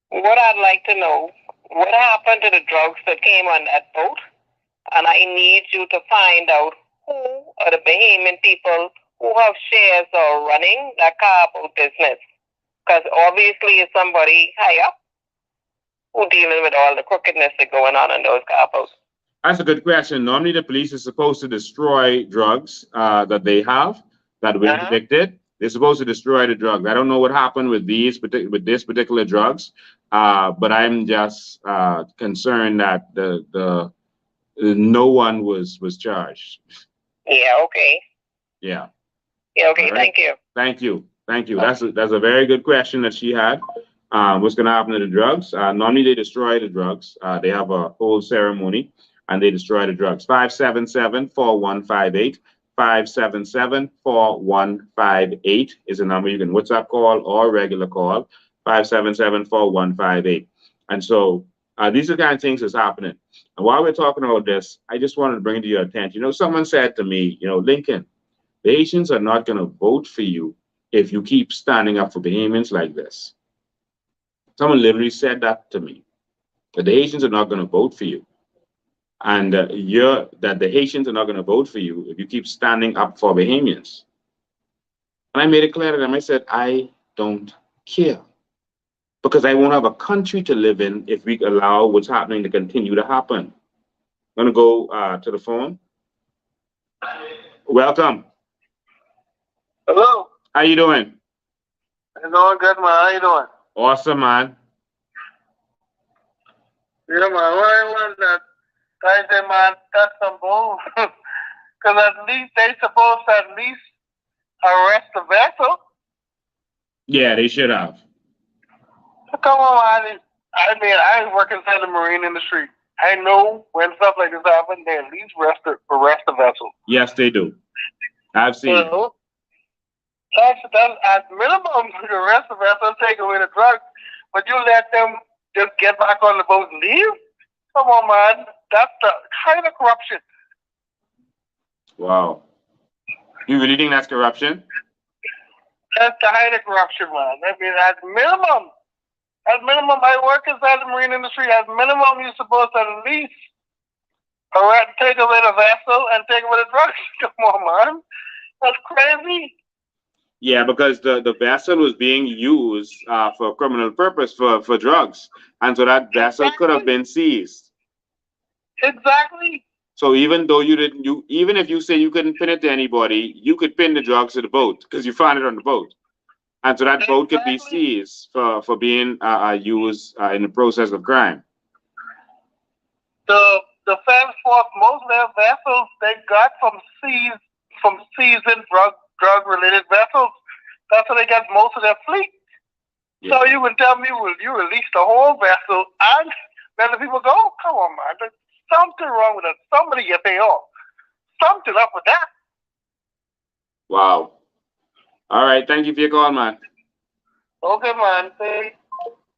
What I'd like to know, what happened to the drugs that came on that boat? And I need you to find out who are the Bahamian people who have shares or running that car boat business. Because obviously it's somebody high up who dealing with all the crookedness that's going on in those car boats. That's a good question. Normally the police is supposed to destroy drugs that they have that have been convicted. They're supposed to destroy the drugs. I don't know what happened with this particular drugs, but I'm just concerned that the no one was charged. Yeah. Okay. Yeah. Yeah. Okay. Right. Thank you. Thank you. Thank you. Okay. That's a very good question that she had. What's going to happen to the drugs? Normally they destroy the drugs. They have a whole ceremony and they destroy the drugs. 577-4158. 577-4158 is the number. You can WhatsApp call or regular call. 577-4158. And so these are the kind of things that's happening. And while we're talking about this, I just wanted to bring it to your attention. Someone said to me, Lincoln, the Haitians are not going to vote for you if you keep standing up for Bahamians like this. Someone literally said that to me, that the Haitians are not going to vote for you and that the Haitians are not going to vote for you if you keep standing up for Bahamians. And I made it clear to them. I said, I don't care, because I won't have a country to live in if we allow what's happening to continue to happen. I'm going to go to the phone. Welcome. Hello. How you doing? I'm doing good, man. How you doing? Awesome, man. Yeah, man. What I want that, I say, man, that's some bull. Because at least they supposed to at least arrest the vessel. Yeah, they should have. Come on, man. I mean, I work inside the marine industry. I know when stuff like this happens, they at least arrest the vessel. Yes, they do. I've seen it. That's at minimum to arrest the vessel, take away the drugs, but you let them just get back on the boat and leave? Come on, man. That's the kind of corruption. Wow. You really think that's corruption? That's the height of corruption, man. I mean, at minimum, I work inside the marine industry. At minimum, you're supposed to at least take away the vessel and take away the drugs. Come on, man. That's crazy. Yeah, because the vessel was being used for a criminal purpose for drugs. And so that vessel could have been seized. Exactly. So even though even if you say you couldn't pin it to anybody, you could pin the drugs to the boat because you found it on the boat. And so that boat could be seized for being used in the process of crime. The defense force, most of their vessels they got from seizing drug related vessels. That's how they got most of their fleet. Yeah. So you can tell me, will you release the whole vessel and let the people go? Come on, man. There's something wrong with it. Somebody get paid off. Something up with that. Wow. All right. Thank you for your call, man. Okay, man. Thanks.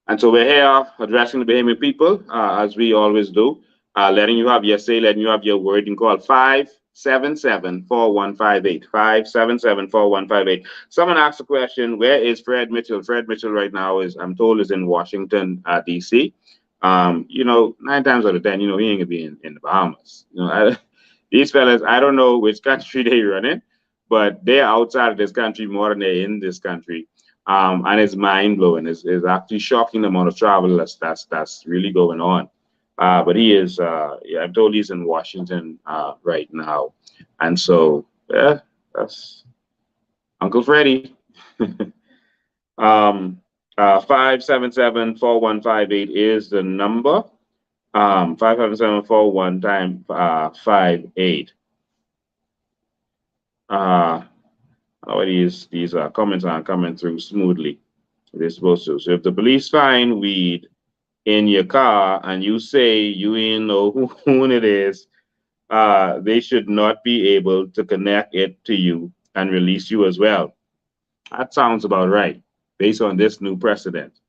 And so we're here addressing the Bahamian people, as we always do, letting you have your say, letting you have your word. You can call 577-4158. 577-4158. Someone asked a question, where is Fred Mitchell? Fred Mitchell right now I'm told is in Washington, D.C. 9 times out of 10, he ain't gonna be in the Bahamas. These fellas, I don't know which country they run in, but they're outside of this country more than they're in this country. And it's mind blowing. It's actually shocking the amount of travel that's really going on. But he is, I'm told he's in Washington right now. And so, that's Uncle Freddie. 577-4158 is the number. 577-4158. These comments aren't coming through smoothly. They're supposed to. So if the police find weed in your car and you say you ain't know who it is, they should not be able to connect it to you and release you as well. That sounds about right, based on this new precedent.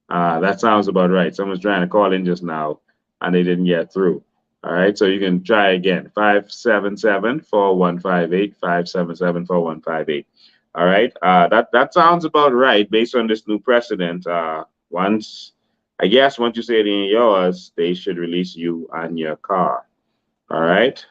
That sounds about right. Someone's trying to call in just now and they didn't get through. All right, so you can try again. 577-4158, 577-4158. All right, that sounds about right based on this new precedent. Once you say it in yours, they should release you and your car. All right.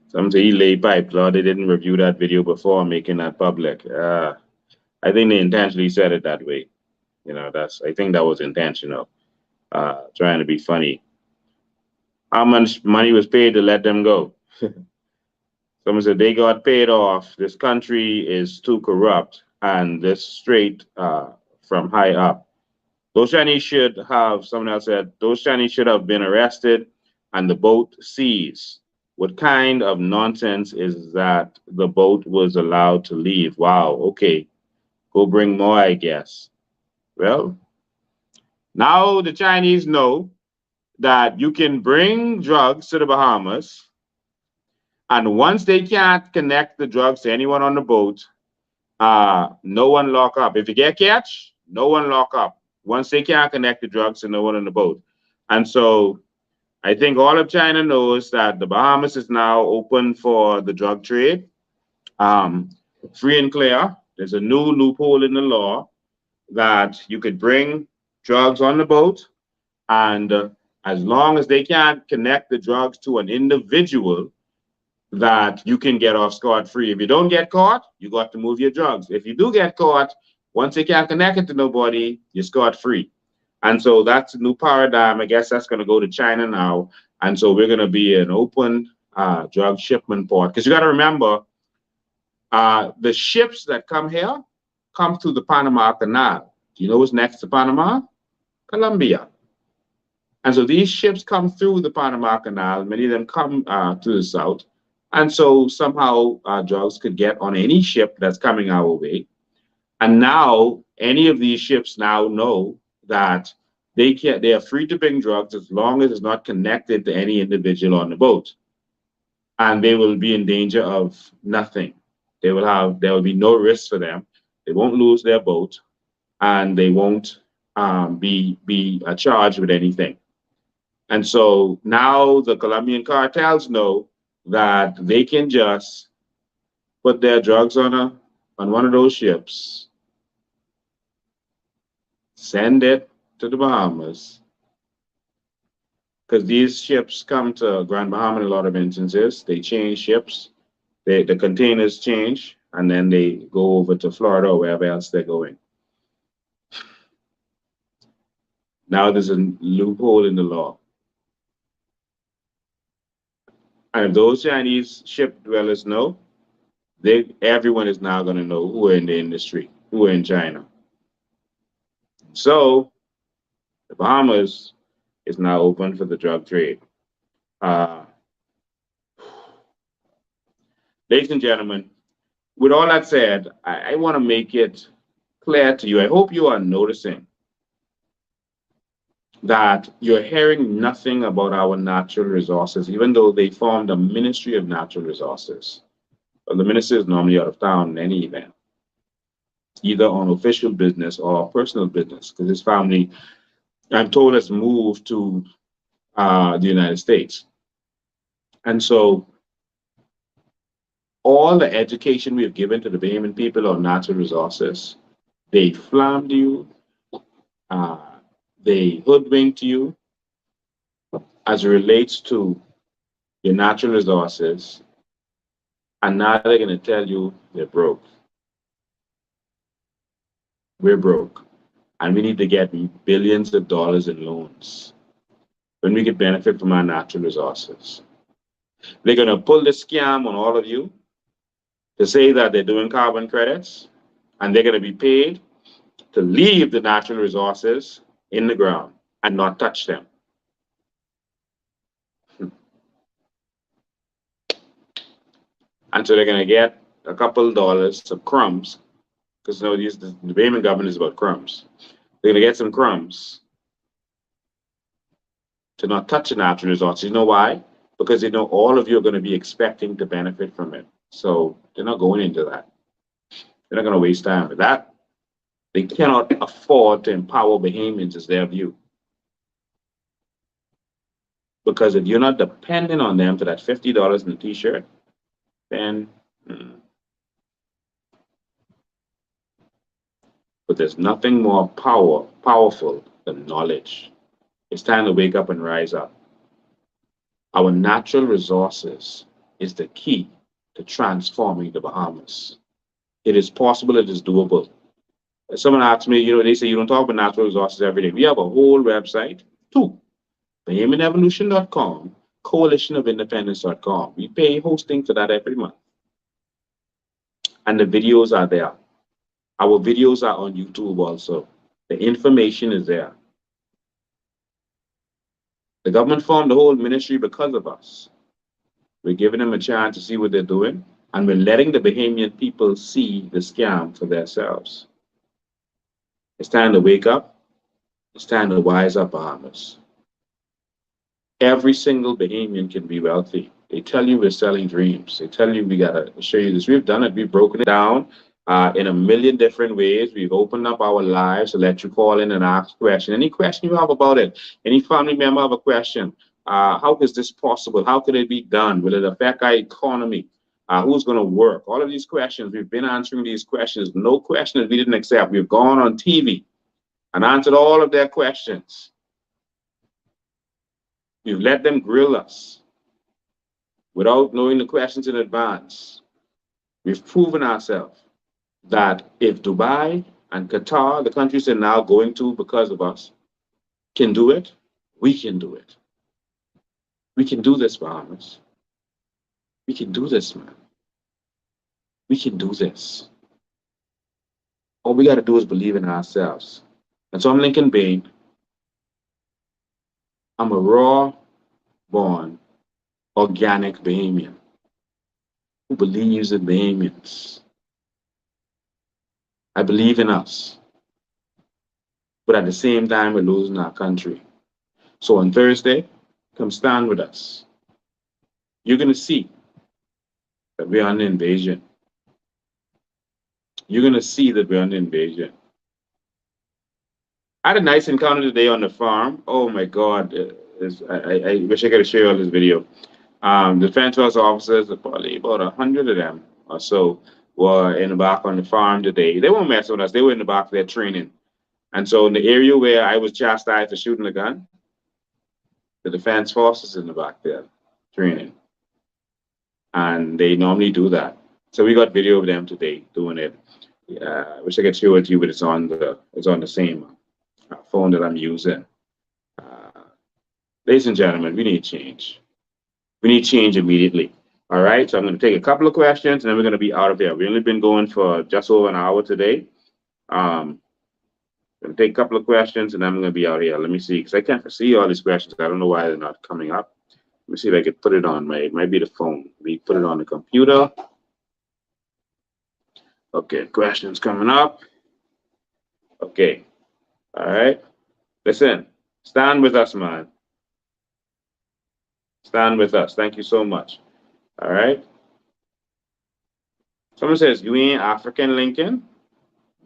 Some say he lay pipe, Lord. They didn't review that video before making that public. I think they intentionally said it that way. I think that was intentional. Trying to be funny. How much money was paid to let them go? Someone said they got paid off. This country is too corrupt, and this straight from high up. Those Chinese should have, someone else said, those Chinese should have been arrested and the boat seized. What kind of nonsense is that the boat was allowed to leave? Wow, okay. Go bring more, I guess. Well, now the Chinese know that you can bring drugs to the Bahamas, and once they can't connect the drugs to anyone on the boat, no one lock up. If you get catch, no one lock up. Once they can't connect the drugs to no one on the boat. And so I think all of China knows that the Bahamas is now open for the drug trade, free and clear. There's a new loophole in the law that you could bring drugs on the boat, and as long as they can't connect the drugs to an individual, that you can get off scot-free. If you don't get caught, you got to move your drugs. If you do get caught, once they can't connect it to nobody, you're scot-free. And so that's a new paradigm. I guess that's going to go to China now. And so we're going to be an open drug shipment port. Because you got to remember, the ships that come here come through the Panama Canal. Do you know what's next to Panama? Colombia. And so these ships come through the Panama Canal. Many of them come to the south. And so somehow drugs could get on any ship that's coming our way. And now any of these ships now know that they are free to bring drugs as long as it's not connected to any individual on the boat. And they will be in danger of nothing. There will be no risk for them. They won't lose their boat, and they won't be charged with anything. And so now the Colombian cartels know that they can just put their drugs on one of those ships, send it to the Bahamas, because these ships come to Grand Bahama in a lot of instances. They change ships, the containers change, and then they go over to Florida or wherever else they're going. Now there's a loophole in the law. And if those Chinese ship dwellers know, everyone is now going to know who are in the industry, who are in China. So the Bahamas is now open for the drug trade. Ladies and gentlemen, with all that said, I want to make it clear to you. I hope you are noticing that you're hearing nothing about our natural resources, even though they formed a Ministry of Natural Resources. Well, the minister is normally out of town in any event, either on official business or personal business, because his family, I'm told, has moved to the United States. And so all the education we have given to the Bahamian people on natural resources, they flammed you, they hoodwinked you as it relates to your natural resources, and now they're going to tell you they're broke. We're broke, and we need to get billions of dollars in loans when we could benefit from our natural resources. They're going to pull the scam on all of you to say that they're doing carbon credits, and they're going to be paid to leave the natural resources in the ground and not touch them. And so they're going to get a couple dollars of crumbs, because the Bahamian government is about crumbs. They're going to get some crumbs to not touch the natural resources. You know why? Because they know all of you are going to be expecting to benefit from it. So they're not going into that. They're not going to waste time with that. They cannot afford to empower Bahamians, is their view. Because if you're not dependent on them for that $50 in a t-shirt, then but there's nothing more powerful than knowledge. It's time to wake up and rise up. Our natural resources is the key to transforming the Bahamas. It is possible, it is doable. Someone asked me, they say you don't talk about natural resources every day. We have a whole website, too. BahamianEvolution.com, CoalitionOfIndependence.com. We pay hosting for that every month. And the videos are there. Our videos are on YouTube also. The information is there. The government formed the whole ministry because of us. We're giving them a chance to see what they're doing, and we're letting the Bahamian people see the scam for themselves. It's time to wake up. It's time to wise up, Bahamas. Every single Bahamian can be wealthy. They tell you we're selling dreams. They tell you we got to show you this. We've done it. We've broken it down in a million different ways. We've opened up our lives to let you call in and ask questions. Any question you have about it, any family member have a question, how is this possible? How could it be done? Will it affect our economy? Who's going to work? All of these questions, we've been answering these questions. No question that we didn't accept. We've gone on TV and answered all of their questions. We've let them grill us without knowing the questions in advance. We've proven ourselves that if Dubai and Qatar, the countries they're now going to because of us, can do it, we can do it. We can do this, Bahamas. We can do this, man. We can do this. All we got to do is believe in ourselves. And so I'm Lincoln Bain. I'm a raw-born, organic Bahamian who believes in Bahamians. I believe in us. But at the same time, we're losing our country. So on Thursday, come stand with us. You're going to see that we're under invasion. You're going to see that we're under invasion. I had a nice encounter today on the farm. Oh my God. I wish I could share all this video. Defense force officers, probably about 100 of them or so, were in the back on the farm today. They weren't messing with us. They were in the back there training. And so in the area where I was chastised for shooting a gun, the defense forces in the back there training. And they normally do that. So we got video of them today doing it. I wish I could show it to you, but it's on the same phone that I'm using. Ladies and gentlemen, we need change. We need change immediately. All right, so I'm going to take a couple of questions, and then we're going to be out of here. We've only been going for just over an hour today. I'm going to take a couple of questions, and then I'm going to be out of here. Let me see, because I can't see all these questions. I don't know why they're not coming up. Let me see if I can put it on it might be the phone. We put it on the computer. Okay, questions coming up. Okay, all right. Listen, stand with us, man. Stand with us. Thank you so much. All right. Someone says, you ain't African, Lincoln?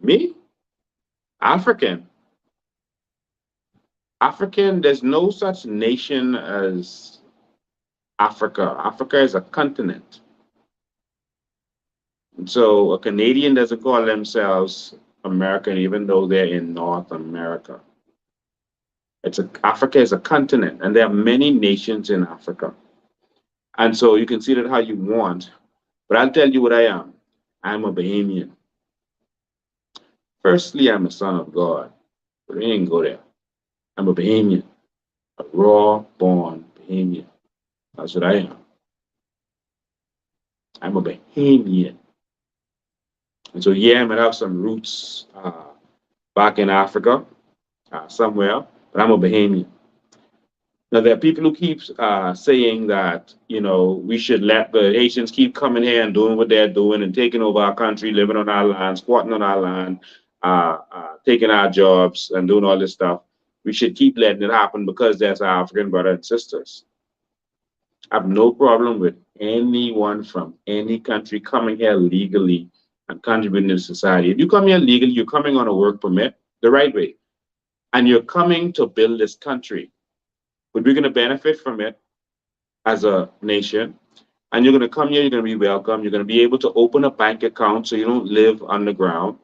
Me? African? African, there's no such nation as Africa. Africa is a continent. And so a Canadian doesn't call themselves American, even though they're in North America. Africa is a continent, and there are many nations in Africa. And so you can see that how you want, but I'll tell you what I am. I'm a Bahamian. Firstly, I'm a son of God, but we ain't go there. I'm a Bahamian, a raw-born Bahamian. That's what I am. I'm a Bahamian. And so, yeah, I might have some roots back in Africa somewhere, but I'm a Bahamian. Now, there are people who keep saying that, you know, we should let the Haitians keep coming here and doing what they're doing and taking over our country, living on our land, squatting on our land, taking our jobs and doing all this stuff. We should keep letting it happen because that's our African brothers and sisters. I have no problem with anyone from any country coming here legally and contributing to society. If you come here legally, you're coming on a work permit the right way, and you're coming to build this country. But we're going to benefit from it as a nation. And you're going to come here, you're going to be welcome. You're going to be able to open a bank account so you don't live underground.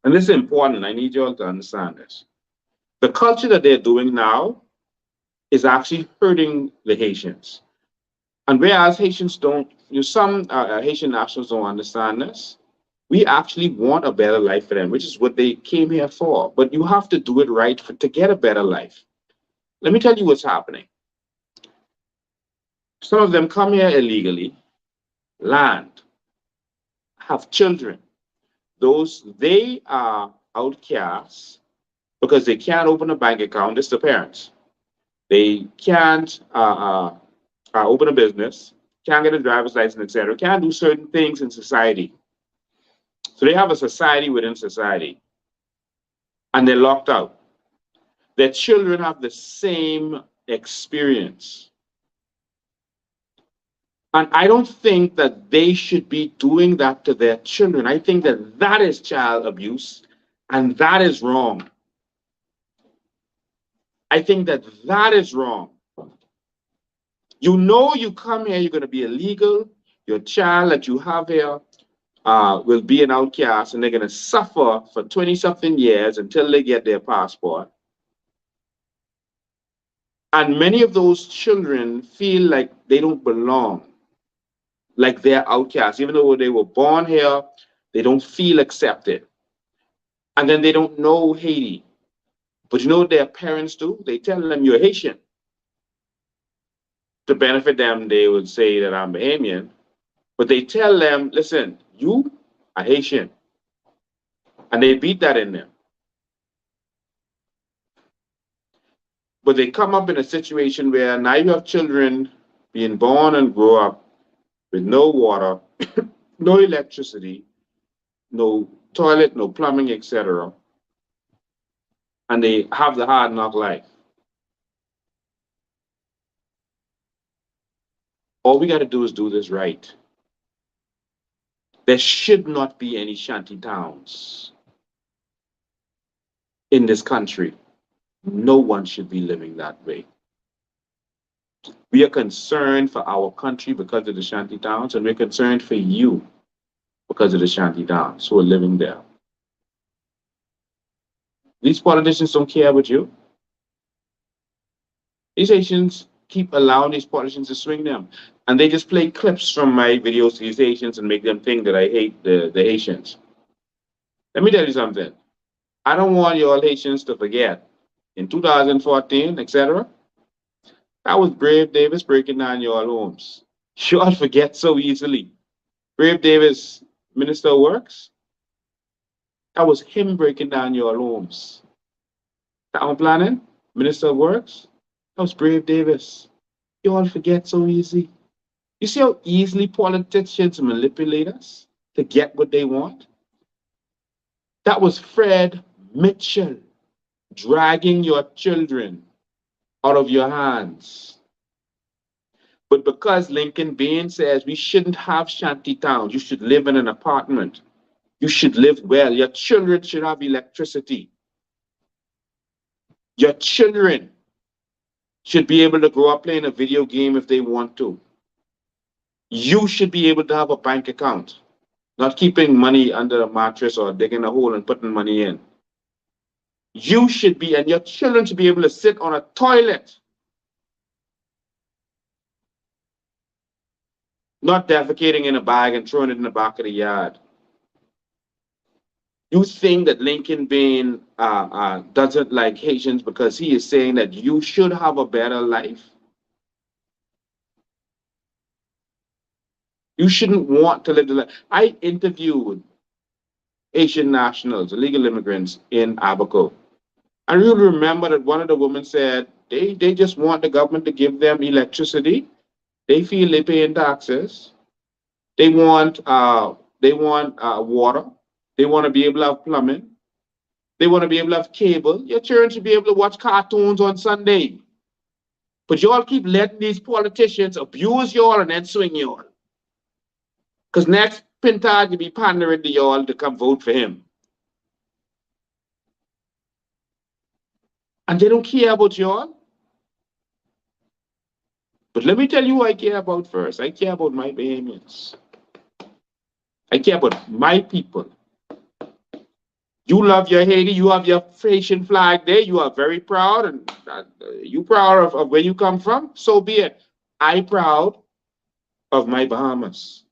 And this is important. I need you all to understand this. The culture that they're doing now is actually hurting the Haitians. And whereas Haitians don't, some Haitian nationals don't understand this, we actually want a better life for them, which is what they came here for. But you have to do it right to get a better life. Let me tell you what's happening. Some of them come here illegally, land, have children. They are outcasts because they can't open a bank account. It's the parents. They can't open a business, can't get a driver's license, etc. Can't do certain things in society. So they have a society within society, and they're locked out. Their children have the same experience. And I don't think that they should be doing that to their children. I think that that is child abuse, and that is wrong. I think that that is wrong. You know you come here, you're going to be illegal, your child that you have here will be an outcast, and they're going to suffer for 20-something years until they get their passport. And many of those children feel like they don't belong, like they're outcasts. Even though they were born here, they don't feel accepted. And then they don't know Haiti. But you know what their parents do? They tell them, you're Haitian. To benefit them, they would say that I'm Bahamian. But they tell them, listen, you are Haitian. And they beat that in them. But they come up in a situation where now you have children being born and grow up with no water, no electricity, no toilet, no plumbing, etc. And they have the hard knock life. All we got to do is do this right. There should not be any shanty towns in this country. No one should be living that way. We are concerned for our country because of the shanty towns, and we're concerned for you because of the shanty towns who are living there. These politicians don't care about you. These Haitians keep allowing these politicians to swing them. And they just play clips from my videos to these Haitians and make them think that I hate the Haitians. Let me tell you something. I don't want you all Haitians to forget. In 2014, etc., that was Brave Davis breaking down your homes. You all forget so easily. Brave Davis, Minister of Works, that was him breaking down your homes. Town Planning, Minister of Works, that was Brave Davis. You all forget so easy. You see how easily politicians manipulate us to get what they want? That was Fred Mitchell dragging your children out of your hands. But because Lincoln Bain says we shouldn't have shanty towns, you should live in an apartment. You should live well. Your children should have electricity. Your children should be able to grow up playing a video game if they want to. You should be able to have a bank account, not keeping money under a mattress or digging a hole and putting money in. You should be, and your children should be able to sit on a toilet, not defecating in a bag and throwing it in the back of the yard. You think that Lincoln Bain doesn't like Haitians because he is saying that you should have a better life? You shouldn't want to live the life. I interviewed Haitian nationals, illegal immigrants in Abaco. I really remember that one of the women said they just want the government to give them electricity. They feel they pay in taxes. They want water. They want to be able to have plumbing. They want to be able to have cable. Your children should be able to watch cartoons on Sunday. But y'all keep letting these politicians abuse y'all and then swing y'all. Because next Pintard will be pandering to y'all to come vote for him. And they don't care about y'all. But let me tell you who I care about first. I care about my Bahamians. I care about my people. You love your Haiti. You have your Haitian flag there. You are very proud, and you proud of where you come from. So be it. I proud of my Bahamas.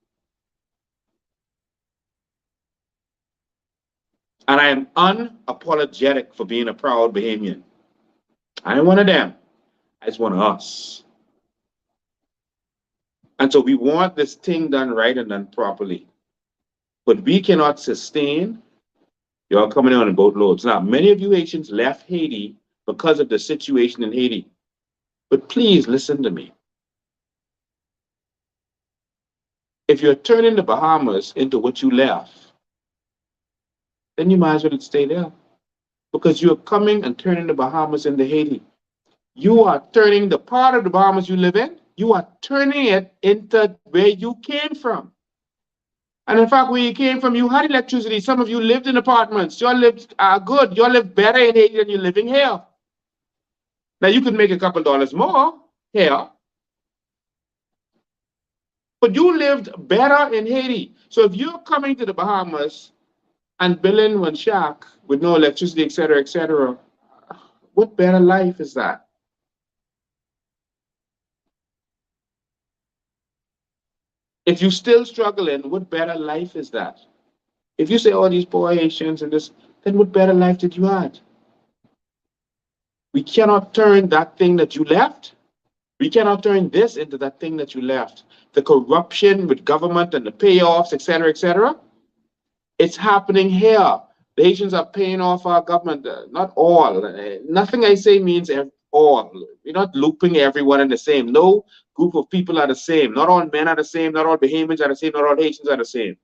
And I am unapologetic for being a proud Bahamian. I ain't one of them. I just one of us. And so we want this thing done right and done properly. But we cannot sustain y'all coming on in boatloads. Now, many of you Haitians left Haiti because of the situation in Haiti. But please listen to me. If you're turning the Bahamas into what you left, then you might as well stay there. Because you're coming and turning the Bahamas into Haiti. You are turning the part of the Bahamas you live in, you are turning it into where you came from. And in fact, where you came from, you had electricity. Some of you lived in apartments. You all lived good. You all lived better in Haiti than you're living here. Now, you could make a couple dollars more here. But you lived better in Haiti. So if you're coming to the Bahamas and building one shack with no electricity, et cetera, what better life is that? If you're still struggling, what better life is that? If you say all these poor Haitians and this, then what better life did you have? We cannot turn that thing that you left. We cannot turn this into that thing that you left. The corruption with government and the payoffs, et cetera, it's happening here. The Haitians are paying off our government. Not all. Nothing I say means all. We're not looping everyone in the same. No group of people are the same. Not all men are the same. Not all Bahamians are the same. Not all Haitians are the same.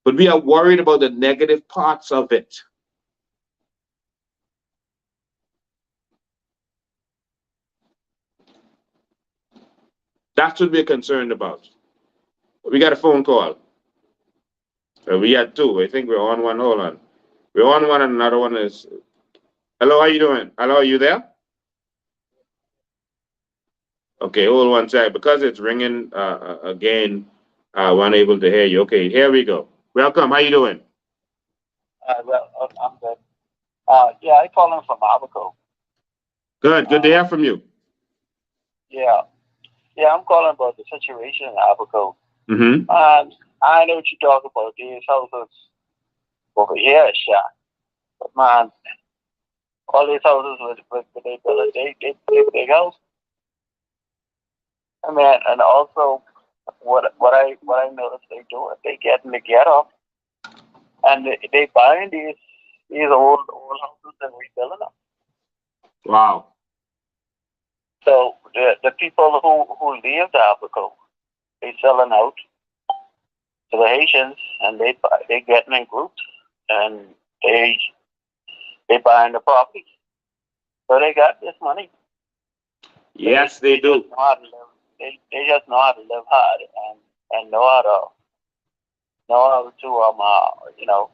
But we are worried about the negative parts of it. That's what we're concerned about. We got a phone call. We had two. I think we're on one. Hold on. We're on one and another one is. Hello, how you doing? Hello, are you there? Okay, hold one sec. Because it's ringing again, we're unable to hear you. Okay, here we go. Welcome. How you doing? I'm good. Yeah, I call in from Abaco. Good. Good to hear from you. Yeah. Yeah, I'm calling about the situation in Abaco. Mm-hmm. I know what you talk about. These houses over here is shot. But man, all these houses with they build they big house. I mean, and also what I noticed they do is they get in the ghetto and they buying these old houses and rebuilding them. Wow. So the people who leave the Abaco, they selling out to the Haitians, and they getting in groups, and they buying the property. So they got this money. Yes, they do. Just know how to live. They just know how to live hard and know how to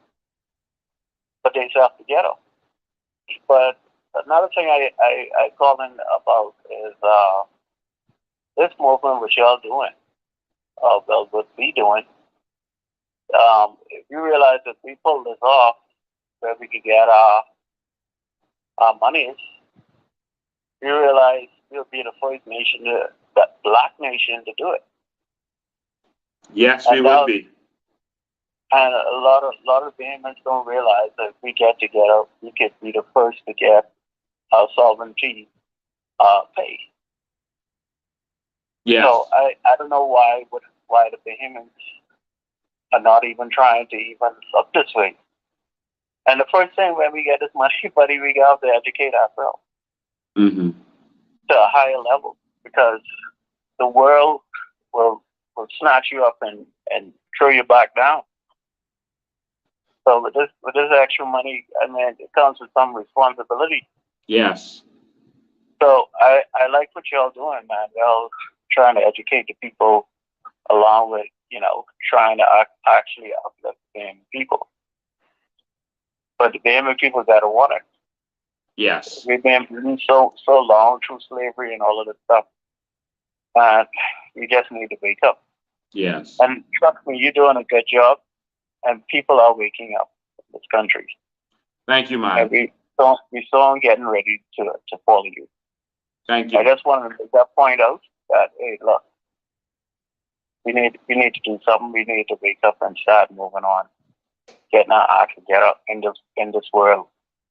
put themselves together. But another thing I call in about is this movement which y'all doing, well, what we doing. If you realize that we pull this off, where we could get our monies, you realize we'll be the first nation, the black nation, to do it. Yes, we will be. And a lot of Bahamians don't realize that if we get together, we could be the first to get our sovereignty paid. Yes. So I don't know why the Bahamians are not even trying to even look this way. And the first thing when we get this money, buddy, we have to educate ourselves to a higher level, because the world will snatch you up and throw you back down. So with this extra money, I mean, it comes with some responsibility. Yes. So I like what y'all doing, man. Y'all trying to educate the people along with, trying to actually uplift the Bahamian people. But the Bahamian people gotta want it. Yes. We've been so long through slavery and all of this stuff. And we just need to wake up. Yes. And trust me, you're doing a good job, and people are waking up in this country. Thank you, man. And we saw getting ready to follow you. Thank you. I just wanted to make that point out that, hey, look, we need to do something. We need to wake up and start moving on, getting our act together in this world.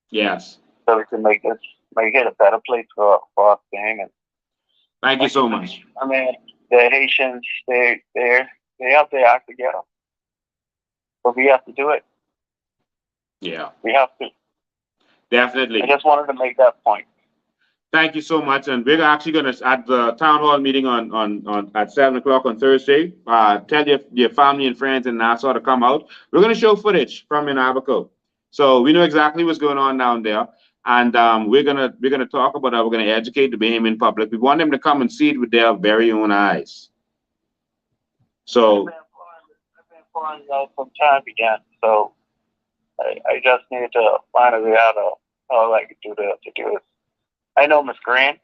Yes. So we can make it a better place for us to hang in. Thank you so much. I mean, the Haitians, they have their act together, but we have to do it. Yeah. We have to. Definitely. I just wanted to make that point. Thank you so much, and we're actually going to, at the town hall meeting on at 7 o'clock on Thursday, tell your family and friends in Nassau to come out. We're going to show footage from in Abaco, so we know exactly what's going on down there, and we're gonna talk about how we're going to educate the Bahamian public. We want them to come and see it with their very own eyes. So. I've been following from time again, so I just need to find a way out of how I can do this. I know Miss Grant.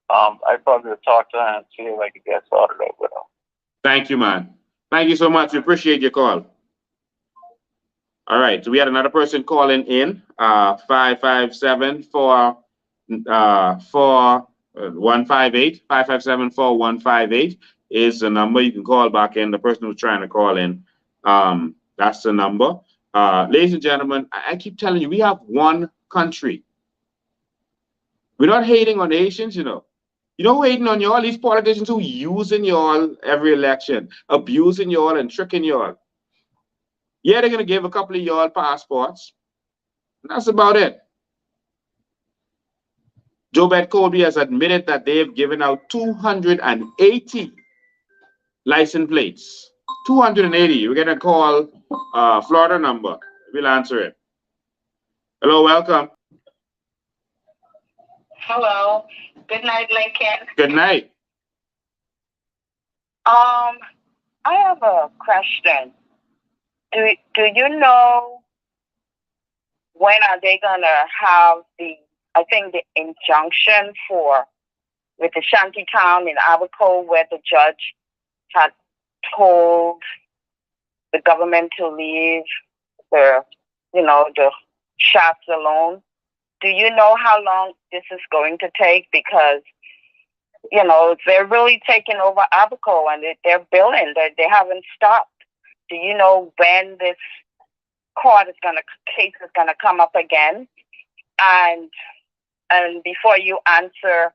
I probably would talk to her and see if I could get started out with her. Thank you, man. Thank you so much. We appreciate your call. All right, so we had another person calling in, 557 4158. 557-4158 is the number. You can call back in. The person who's trying to call in, that's the number. Ladies and gentlemen, I keep telling you, we have one country. We're not hating on the Haitians, you know. You know who hating on y'all? These politicians who using y'all every election, abusing y'all and tricking y'all. Yeah, they're going to give a couple of y'all passports. That's about it. Jobet Colby has admitted that they have given out 280 license plates. 280. We're going to call Florida number. We'll answer it. Hello, welcome. Hello. Good night, Lincoln. Good night. I have a question. Do you know when are they gonna have the injunction with the shanty town in Abaco where the judge had told the government to leave the shops alone? Do you know how long this is going to take? Because, they're really taking over Abaco and they're billing. They haven't stopped. Do you know when this case is gonna come up again? And before you answer,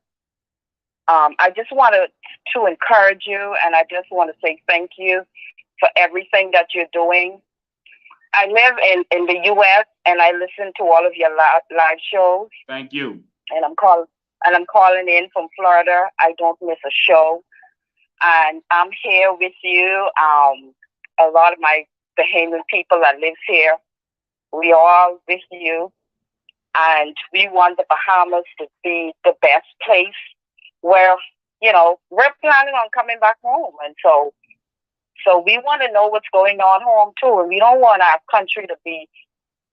I just wanted to encourage you, and I just want to say thank you for everything that you're doing. I live in the U.S. and I listen to all of your live shows. Thank you. And I'm calling in from Florida. I don't miss a show, and I'm here with you. A lot of my Bahamian people that lives here, we are all with you, and we want the Bahamas to be the best place where we're planning on coming back home, and so we want to know what's going on home too, and we don't want our country to be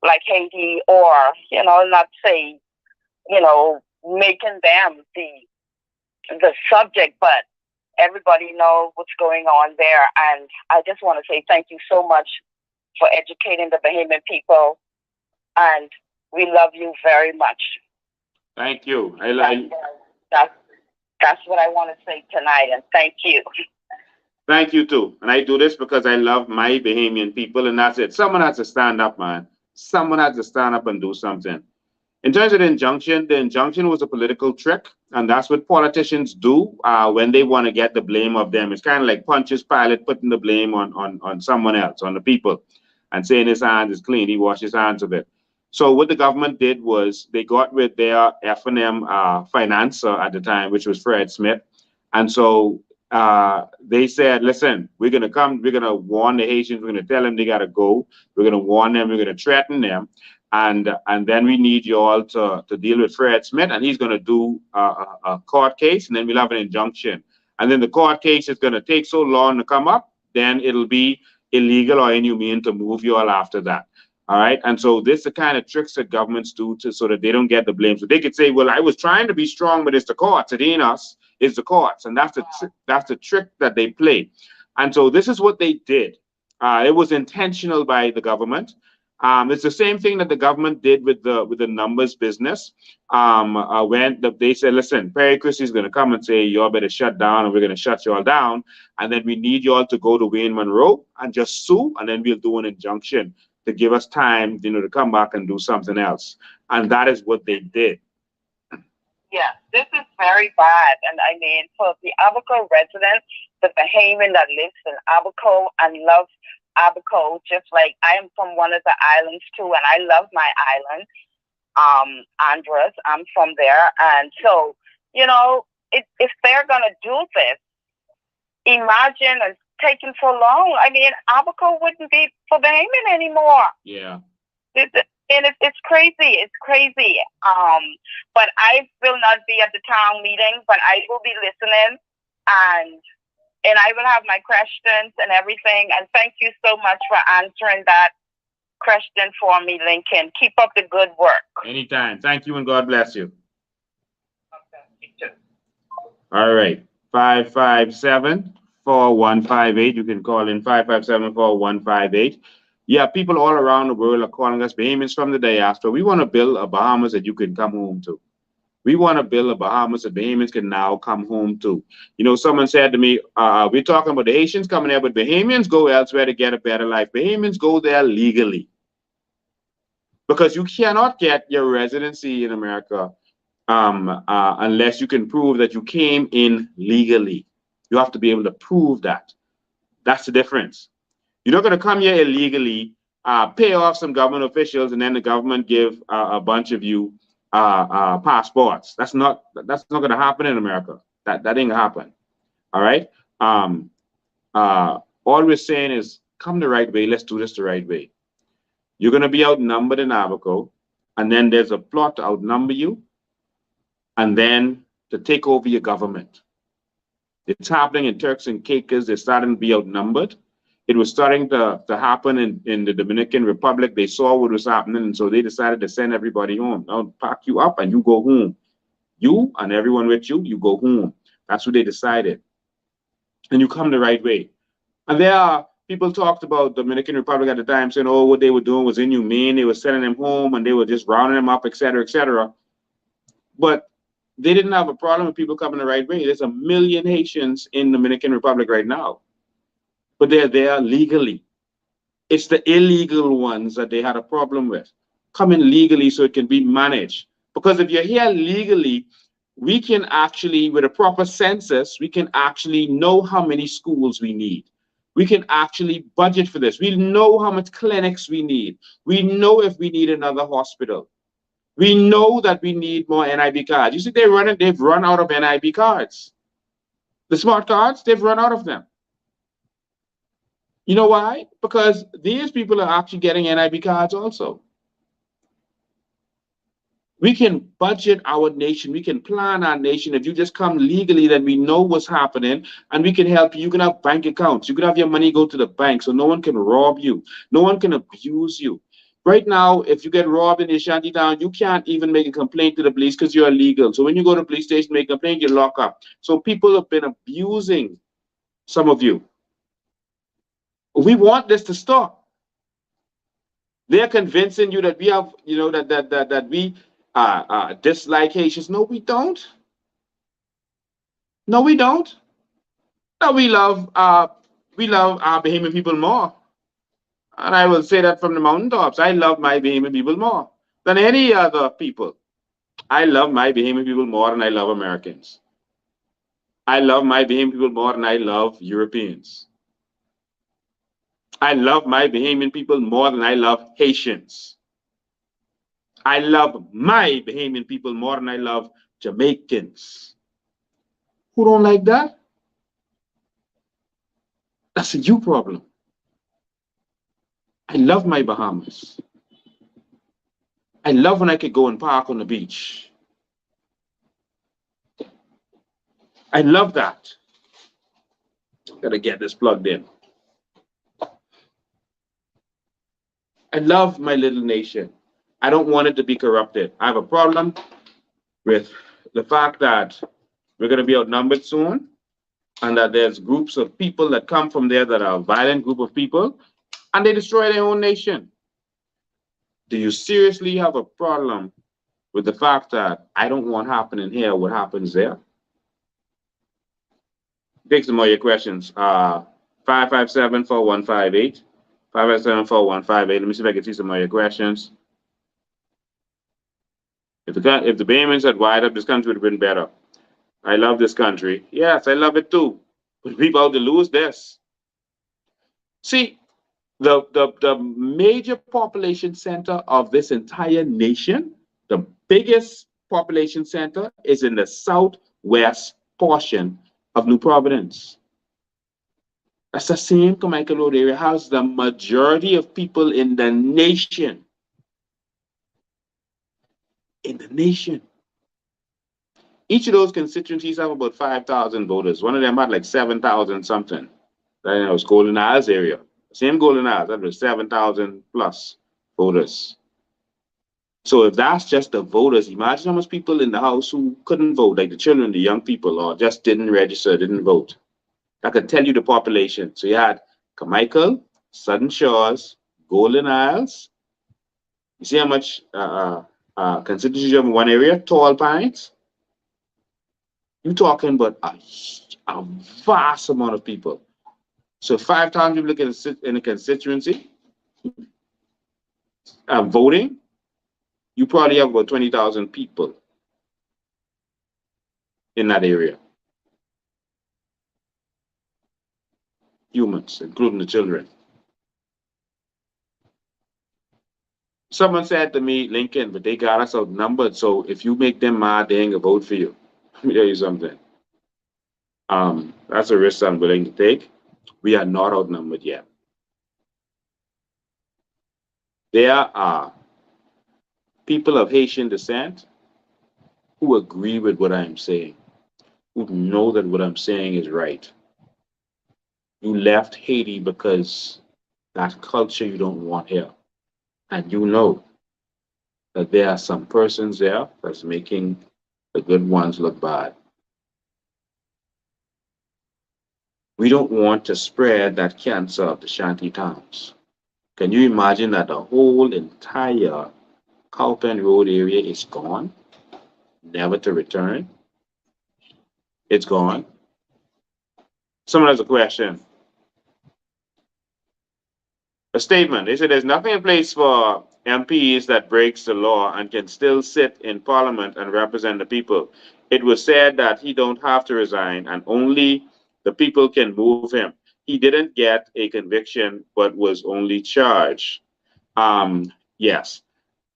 like Haiti or not say making them the subject, but everybody knows what's going on there. And I just want to say thank you so much for educating the Bahamian people, and we love you very much. Thank you. That's what I want to say tonight, and thank you. Thank you too. And I do this because I love my Bahamian people, and that's it. Someone has to stand up, man. Someone has to stand up and do something. In terms of the injunction was a political trick, and that's what politicians do when they want to get the blame of them. It's kind of like Pontius Pilate putting the blame on someone else, on the people, and saying his hands is clean. He washed his hands of it. So what the government did was they got with their F&M financer at the time, which was Fred Smith, and so they said, listen, we're going to warn the Haitians, we're going to tell them they got to go, we're going to warn them, we're going to threaten them, and then we need you all to deal with Fred Smith, and he's going to do a court case, and then we'll have an injunction. And then the court case is going to take so long to come up, then it'll be illegal or inhumane to move you all after that. All right. And so this is the kind of tricks that governments do so that they don't get the blame. So they could say, well, I was trying to be strong, but it's the courts. It ain't us. It's the courts. And that's the trick that they play. And so this is what they did. It was intentional by the government. It's the same thing that the government did with the numbers business. When they said, listen, Perry Christie's going to come and say, you all better shut down, and we're going to shut you all down. And then we need you all to go to Wayne Monroe and just sue, and then we'll do an injunction to give us time, to come back and do something else. And that is what they did. Yeah, this is very bad. And I mean, for the Abaco residents, the Bahamian that lives in Abaco and loves Abaco, just like I am from one of the islands too, and I love my island, Andros. I'm from there. And so, if they're going to do this, imagine and taking so long. I mean, Abaco wouldn't be for Bahamian anymore. Yeah. It's crazy. It's crazy. But I will not be at the town meeting, but I will be listening, and I will have my questions and everything. And thank you so much for answering that question for me, Lincoln. Keep up the good work. Anytime. Thank you, and God bless you. Okay. All right. 557 4158. You can call in 557-4158. Yeah, people all around the world are calling us Bahamians from the diaspora. We want to build a Bahamas that you can come home to. We want to build a Bahamas that Bahamians can now come home to. You know, someone said to me, we're talking about the Haitians coming there, but Bahamians go elsewhere to get a better life. Bahamians go there legally. Because you cannot get your residency in America unless you can prove that you came in legally. You have to be able to prove that. That's the difference. You're not going to come here illegally, pay off some government officials, and then the government give a bunch of you passports. That's not going to happen in America. That ain't gonna happen. All right. All we're saying is come the right way. Let's do this the right way. You're going to be outnumbered in Abaco, and then there's a plot to outnumber you, and then to take over your government. It's happening in Turks and Caicos. They're starting to be outnumbered. It was starting to happen in the Dominican Republic. They saw what was happening, and so they decided to send everybody home. Now pack you up and you go home. You and everyone with you, you go home. That's what they decided. And you come the right way. And there are people talked about Dominican Republic at the time saying, oh, what they were doing was inhumane. They were sending them home and they were just rounding them up, et cetera, et cetera. But they didn't have a problem with people coming the right way. There's 1 million Haitians in the Dominican Republic right now. But they're there legally. It's the illegal ones that they had a problem with. Come in legally so it can be managed. Because if you're here legally, we can actually, with a proper census, we can actually know how many schools we need. We can actually budget for this. We know how much clinics we need. We know if we need another hospital. We know that we need more NIB cards. You see, they've run out of NIB cards. The smart cards, they've run out of them. You know why? Because these people are actually getting NIB cards also. We can budget our nation. We can plan our nation. If you just come legally, then we know what's happening and we can help you. You can have bank accounts. You can have your money go to the bank so no one can rob you. No one can abuse you. Right now, if you get robbed in your shanty town, you can't even make a complaint to the police because you're illegal. So when you go to the police station, make a complaint, you lock up. So people have been abusing some of you. We want this to stop. They're convincing you that we have, you know, that we dislike Haitians. No, we don't. No, we don't. No, we love our Bahamian people more. And I will say that from the mountaintops. I love my Bahamian people more than any other people. I love my Bahamian people more than I love Americans. I love my Bahamian people more than I love Europeans. I love my Bahamian people more than I love Haitians. I love my Bahamian people more than I love Jamaicans. Who don't like that? That's a you problem. I love my Bahamas. I love when I could go and park on the beach. I love that. Gotta get this plugged in. I love my little nation. I don't want it to be corrupted. I have a problem with the fact that we're going to be outnumbered soon and that there's groups of people that come from there that are a violent group of people and they destroy their own nation. Do you seriously have a problem with the fact that I don't want happening here what happens there? Take some more of your questions. 557-4158. 557-4158. Let me see if I can see some of your questions. If the Bahamians had wired up, this country would have been better. I love this country. Yes, I love it too. But we're about to lose this. See, the major population center of this entire nation, the biggest population center is in the southwest portion of New Providence. That's the same Carmichael Road area has the majority of people in the nation. In the nation. Each of those constituencies have about 5,000 voters. One of them had like 7,000 something. That was Golden Isles area. Same Golden Isles, that was 7,000 plus voters. So if that's just the voters, imagine how much people in the house who couldn't vote, like the children, the young people, or just didn't register, didn't vote. that could tell you the population. So you had Carmichael, Southern Shores, Golden Isles. You see how much constituency you have in one area? Tall Pines. You're talking about a vast amount of people. So 5,000 people look in a constituency voting, you probably have about 20,000 people in that area. Humans, including the children. Someone said to me, Lincoln, but they got us outnumbered, so if you make them mad, they ain't gonna vote for you. Let me tell you something. That's a risk I'm willing to take. We are not outnumbered yet. There are people of Haitian descent who agree with what I'm saying, who know that what I'm saying is right. You left Haiti because that culture you don't want here. And you know that there are some persons there that's making the good ones look bad. We don't want to spread that cancer of the shanty towns. Can you imagine that the whole entire Cowpen Road area is gone, never to return? It's gone. Someone has a question. A statement. They said there's nothing in place for MPs that breaks the law and can still sit in Parliament and represent the people. It was said that he don't have to resign and only the people can move him. He didn't get a conviction, but was only charged. Yes.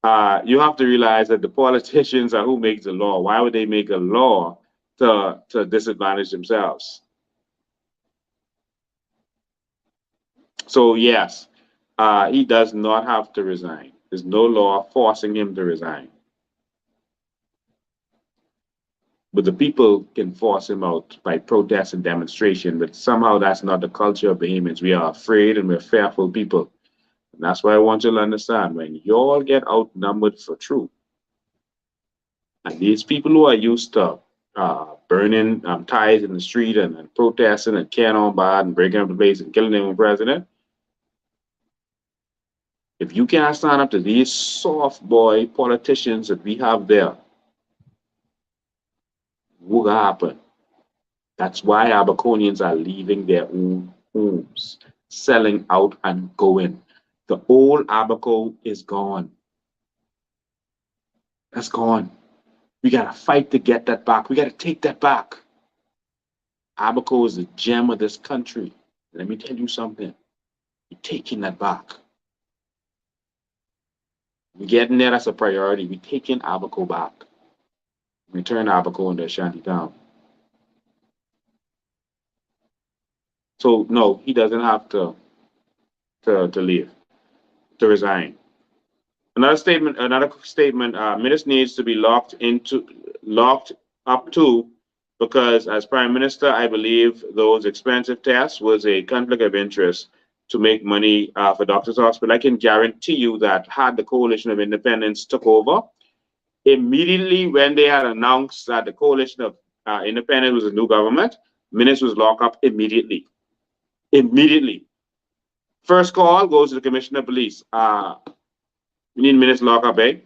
You have to realize that the politicians are who makes the law. Why would they make a law to disadvantage themselves? So yes, he does not have to resign. There's no law forcing him to resign. But the people can force him out by protest and demonstration, but somehow that's not the culture of Bahamians. We are afraid and we're fearful people. And that's why I want you to understand, when you all get outnumbered for true, and these people who are used to burning ties in the street and protesting and carrying on bad and breaking up the place and killing their own president, if you can't stand up to these soft boy politicians that we have there, what will happen? That's why Abaconians are leaving their own homes, selling out and going. The old Abaco is gone. That's gone. We got to fight to get that back. We got to take that back. Abaco is the gem of this country. Let me tell you something. We're taking that back. We're getting there as a priority. We're taking Abaco back. Return Abaco into Ashanti Town. So no, he doesn't have to leave, to resign. Another statement. Minister needs to be locked up too, because as Prime Minister, I believe those expensive tests was a conflict of interest to make money for Doctors Hospital. I can guarantee you that had the Coalition of Independence took over, immediately when they had announced that the Coalition of Independence was a new government, Minister was locked up immediately. Immediately. First call goes to the Commissioner of Police. We need Minister lock up, eh?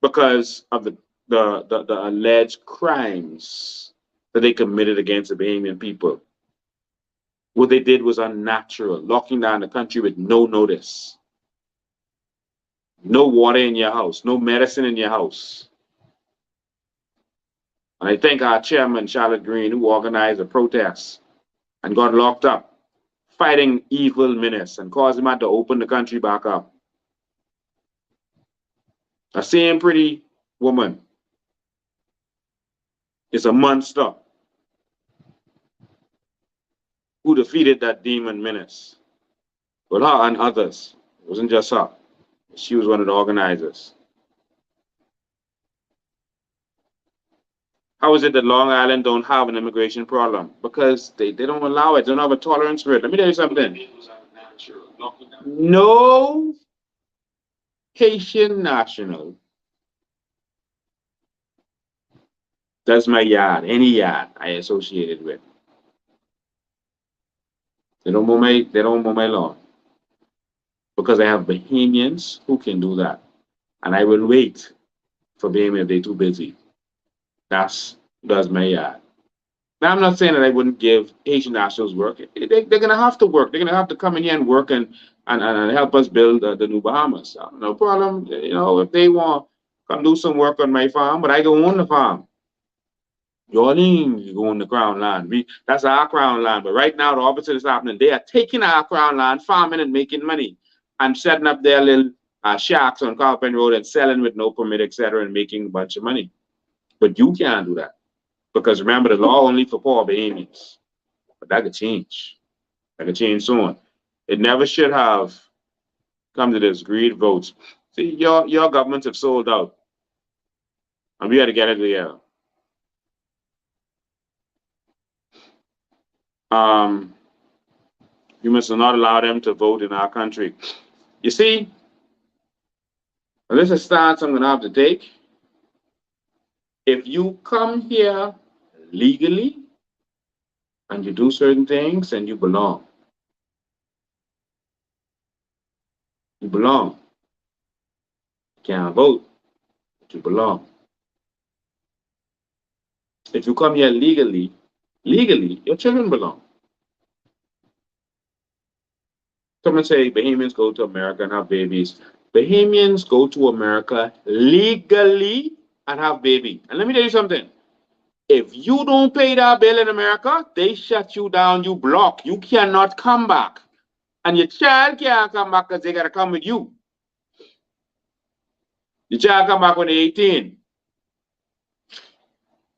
Because of the alleged crimes that they committed against the Bahamian people. What they did was unnatural, locking down the country with no notice. No water in your house, no medicine in your house. And I thank our chairman, Charlotte Green, who organized a protest and got locked up, fighting evil menace and caused him to open the country back up. The same pretty woman is a monster who defeated that demon menace. But her and others, it wasn't just her. She was one of the organizers. How is it that Long Island don't have an immigration problem? Because they don't allow it. They don't have a tolerance for it. Let me tell you something. No Haitian national That's my yard, any yard I associated with. They don't mow my lawn. Because I have Bahamians who can do that. And I will wait for Bahamian if they're too busy. That's my yard. Now, I'm not saying that I wouldn't give Asian nationals work. They're going to have to work. They're going to have to come in here and work and help us build the new Bahamas. No problem. If they want come do some work on my farm, but I don't own the farm. Your name, you go on the crown land. That's our crown land. But right now, the opposite is happening. They are taking our crown land, farming and making money, and setting up their little shacks on Carpenter Road and selling with no permit, etc., and making a bunch of money. But you can't do that. Because remember, the law only for poor Bahamians. But that could change. That could change soon. It never should have come to this greed votes. See, your governments have sold out. And we got to get it together. You must not allow them to vote in our country. You see, this is a stance I'm going to have to take. If you come here legally and you do certain things, and you belong. You belong. You can't vote, but you belong. If you come here legally, your children belong. Someone say Bahamians go to America and have babies. Bahamians go to America legally and have baby. And let me tell you something. If you don't pay that bill in America, they shut you down, you block. You cannot come back. And your child can't come back because they got to come with you. Your child come back when they're 18.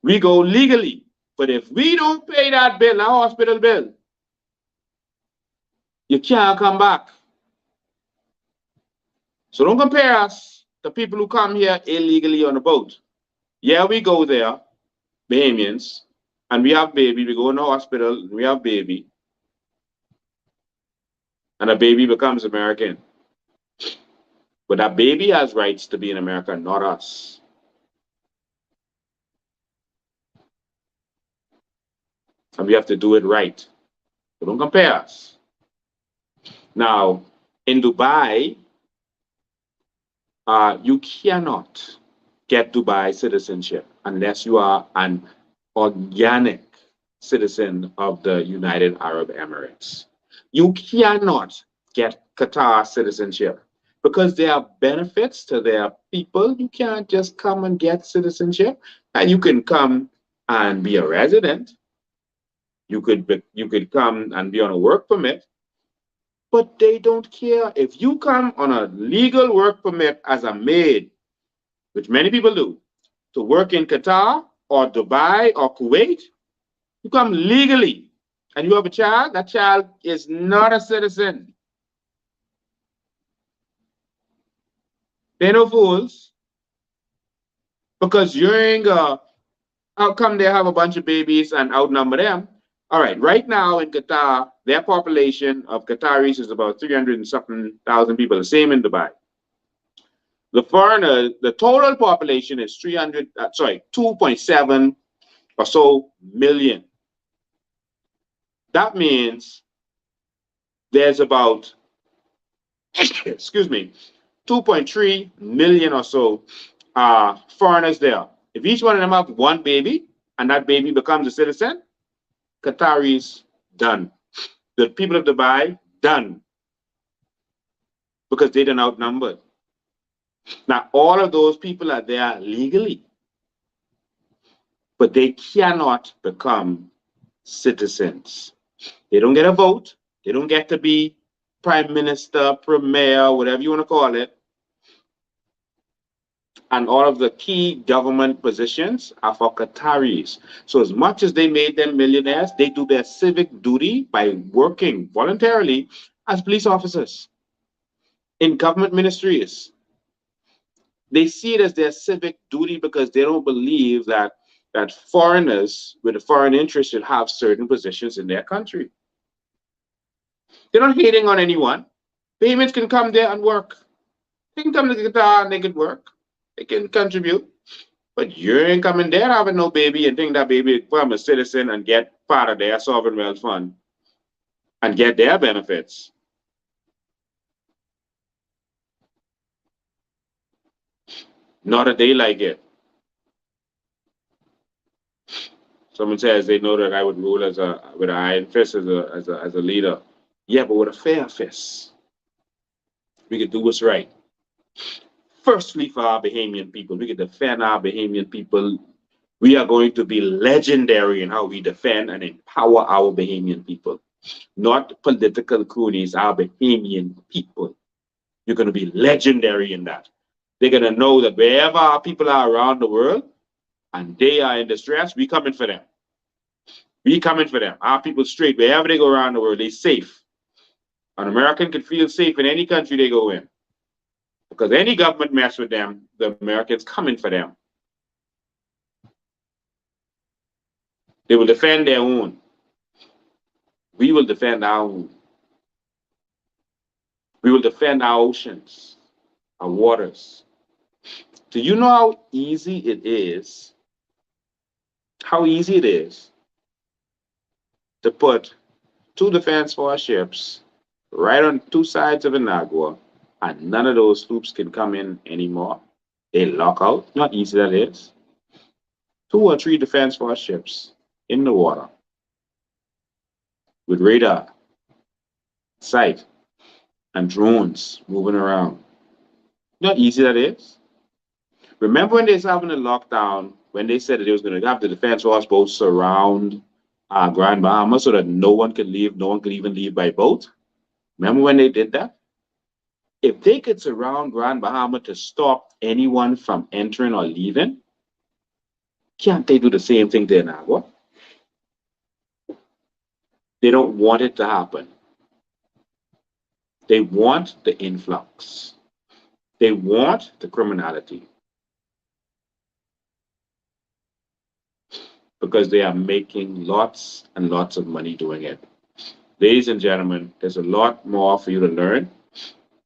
We go legally. But if we don't pay that bill, that hospital bill, you can't come back. So don't compare us to people who come here illegally on a boat. Yeah, we go there, Bahamians, and we have baby. We go in the hospital, and we have baby. And a baby becomes American. But that baby has rights to be in America, not us. And we have to do it right. So don't compare us. Now, in Dubai, you cannot get Dubai citizenship unless you are an organic citizen of the United Arab Emirates. You cannot get Qatar citizenship because there are benefits to their people. You can't just come and get citizenship. And you can come and be a resident. You could come and be on a work permit. But they don't care. If you come on a legal work permit as a maid, which many people do, to work in Qatar or Dubai or Kuwait, you come legally and you have a child, that child is not a citizen. They're no fools. Because how come they have a bunch of babies and outnumber them? All right, right now in Qatar, their population of Qataris is about 300 and something thousand people, the same in Dubai. The foreigners, the total population is 2.7 or so million. That means there's about, 2.3 million or so foreigners there. If each one of them have one baby and that baby becomes a citizen, Qataris done. The people of Dubai done. Because they done outnumbered. Now, all of those people are there legally, but they cannot become citizens. They don't get a vote. They don't get to be prime minister, premier, whatever you want to call it. And all of the key government positions are for Qataris. So as much as they made them millionaires, they do their civic duty by working voluntarily as police officers in government ministries. They see it as their civic duty because they don't believe that foreigners with a foreign interest should have certain positions in their country. They're not hating on anyone. Bahamians can come there and work. They can come to Qatar and they can work. They can contribute. But you ain't coming there having no baby and think that baby become a citizen and get part of their sovereign wealth fund and get their benefits. Not a day like it. Someone says they know that I would rule with an iron fist as a leader. Yeah, but with a fair fist. We could do what's right. Firstly, for our Bahamian people, we could defend our Bahamian people. We are going to be legendary in how we defend and empower our Bahamian people. Not political cronies, our Bahamian people. You're going to be legendary in that. They're going to know that wherever our people are around the world and they are in distress, we coming for them. We coming for them. Our people straight, wherever they go around the world, they're safe. An American can feel safe in any country they go in. Because any government mess with them, the Americans coming for them. They will defend their own. We will defend our own. We will defend our oceans, our waters. Do you know how easy it is? How easy it is to put two defense force ships right on two sides of Inagua, and none of those sloops can come in anymore. They lock out. Not easy that is. 2 or 3 defense force ships in the water with radar, sight, and drones moving around. Not easy that is. Remember when they was having a lockdown, when they said that they was going to have the defense force boats surround Grand Bahama so that no one could leave, no one could even leave by boat? Remember when they did that? If they could surround Grand Bahama to stop anyone from entering or leaving, can't they do the same thing to Inagua? They don't want it to happen. They want the influx. They want the criminality. Because they are making lots and lots of money doing it. Ladies and gentlemen, there's a lot more for you to learn.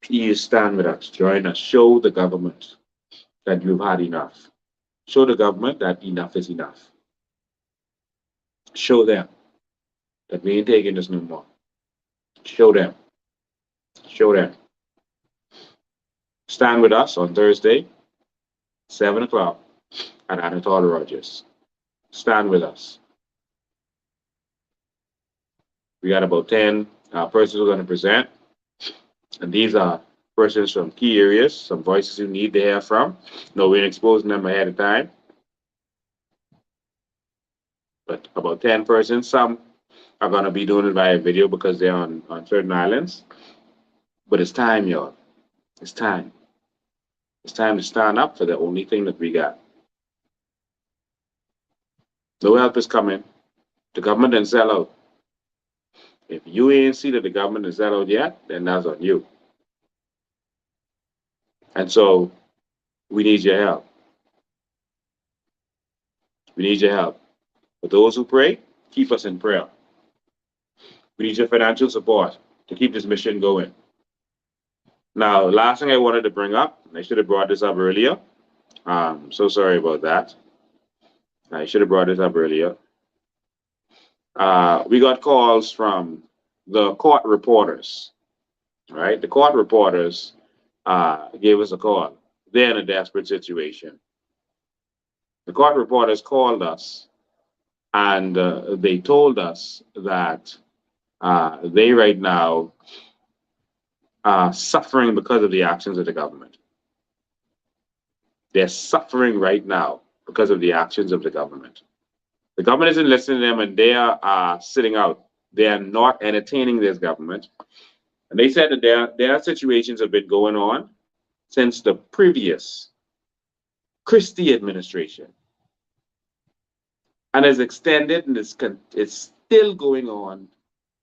Please stand with us, join us, show the government that you've had enough. Show the government that enough is enough. Show them that we ain't taking this no more. Show them. Show them. Stand with us on Thursday, 7 o'clock at Anatole Rogers. Stand with us. We got about 10 persons who are going to present. And these are persons from key areas, some voices you need to hear from. No, we're exposing them ahead of time. But about 10 persons, some are going to be doing it via video because they're on certain islands. But it's time, y'all. It's time. It's time to stand up for the only thing that we got. No help is coming. The government didn't sell out. If you ain't see that the government is sell out yet, then that's on you. And so we need your help. We need your help. For those who pray, keep us in prayer. We need your financial support to keep this mission going. Now, last thing I wanted to bring up, and I should have brought this up earlier. So sorry about that. I should have brought this up earlier. We got calls from the court reporters, right? The court reporters gave us a call. They're in a desperate situation. The court reporters called us and they told us that they right now are suffering because of the actions of the government. They're suffering right now because of the actions of the government. The government isn't listening to them and they are sitting out. They are not entertaining this government. And they said that their situations have been going on since the previous Christie administration. And is extended and it's still going on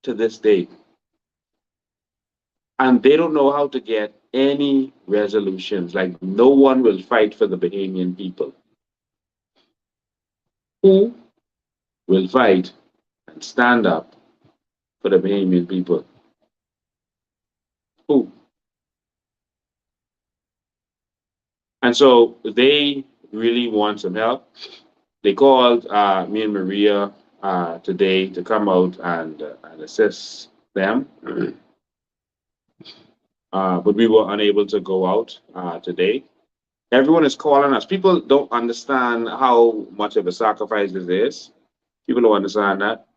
to this day. And they don't know how to get any resolutions. Like no one will fight for the Bahamian people. Who will fight and stand up for the Bahamian people? Who? And so they really want some help. They called me and Maria today to come out and assist them. But we were unable to go out today. Everyone is calling us. People don't understand how much of a sacrifice this is. People don't understand that.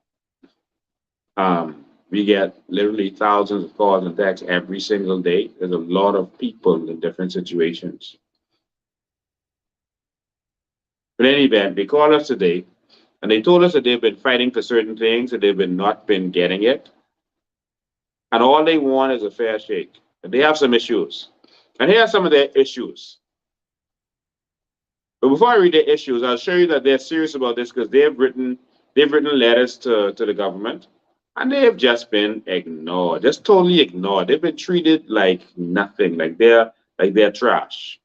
We get literally thousands of calls and texts every single day. There's a lot of people in different situations. But in any event, they called us today and they told us that they've been fighting for certain things and they've not been getting it. And all they want is a fair shake. And they have some issues. And here are some of their issues. But before I read their issues, I'll show you that they're serious about this because they've written letters to the government and they have just been ignored, just totally ignored. They've been treated like nothing, like they're trash.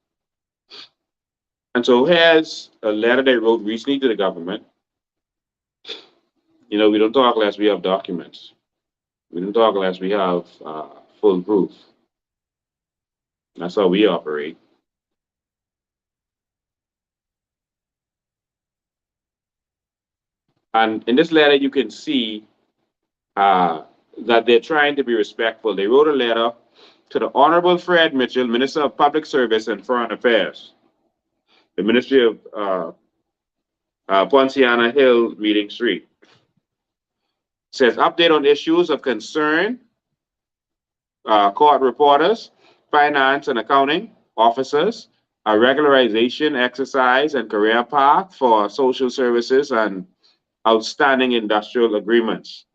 And so here's a letter they wrote recently to the government. You know, we don't talk unless we have documents. We don't talk unless we have full proof. That's how we operate. And in this letter, you can see that they're trying to be respectful. They wrote a letter to the Honorable Fred Mitchell, Minister of Public Service and Foreign Affairs, the Ministry of Poinciana Hill, Meeting Street. It says, update on issues of concern, court reporters, finance and accounting officers, a regularization exercise and career path for social services and outstanding industrial agreements.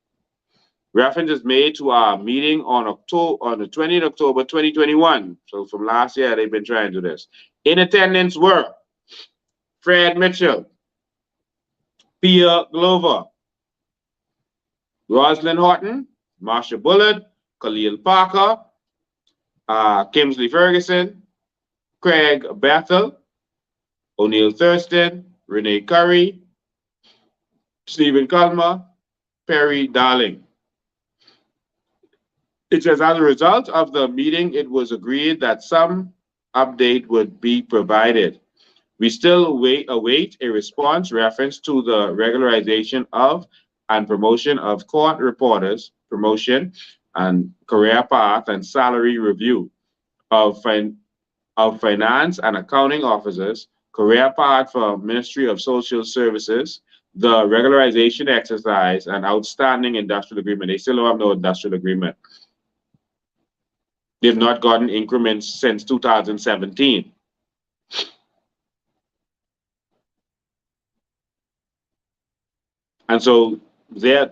Reference is made to our meeting on the 20th October 2021. So from last year, they've been trying to do this. In attendance were Fred Mitchell, Pia Glover, Rosalind Horton, Marsha Bullard, Khalil Parker, Kingsley Ferguson, Craig Bethel, O'Neill Thurston, Renee Curry, Stephen Culmer, Perry Darling. It says, as a result of the meeting, it was agreed that some update would be provided. We still await a response reference to the regularization of and promotion of court reporters, promotion and career path and salary review of finance and accounting officers, career path for Ministry of Social Services, the regularization exercise, and outstanding industrial agreement. They still don't have no industrial agreement. They've not gotten increments since 2017. And so they're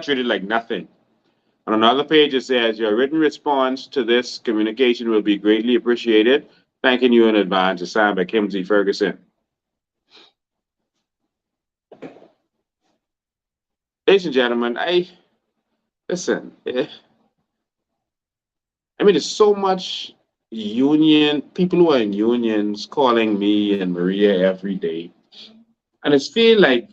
treated like nothing. On another page, it says, your written response to this communication will be greatly appreciated. Thanking you in advance. It's signed by Kingsley Ferguson. Ladies and gentlemen, listen. I mean, there's so much people who are in unions calling me and Maria every day. And it's feel like,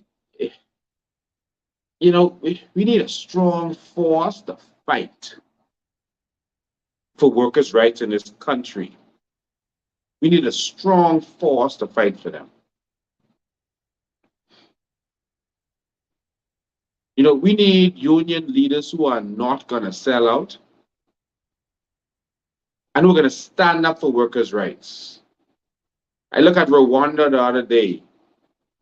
you know, we need a strong force to fight for workers' rights in this country. We need a strong force to fight for them. You know, we need union leaders who are not going to sell out and who are going to stand up for workers' rights. I look at Rwanda the other day,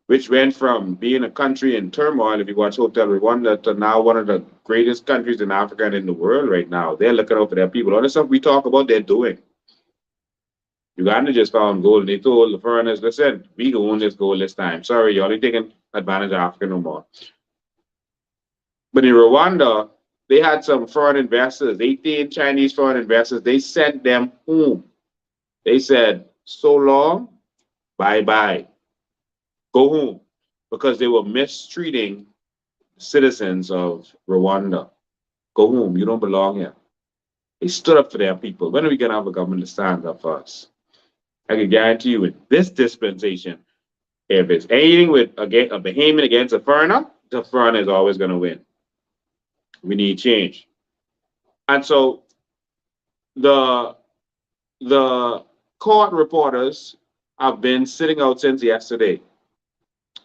which went from being a country in turmoil, if you watch Hotel Rwanda, to now one of the greatest countries in Africa and in the world right now. They're looking out for their people. All the stuff we talk about, they're doing. Uganda just found gold, and they told the foreigners, listen, we go own this gold this time. Sorry, y'all ain't taking advantage of Africa no more. But in Rwanda, they had some foreign investors, 18 Chinese foreign investors. They sent them home. They said, so long, bye-bye. Go home, because they were mistreating citizens of Rwanda. Go home, you don't belong here. They stood up for their people. When are we going to have a government to stand up for us? I can guarantee you, with this dispensation, if it's anything with a Bahamian against a foreigner, the foreigner is always going to win. We need change. And so the court reporters have been sitting out since yesterday.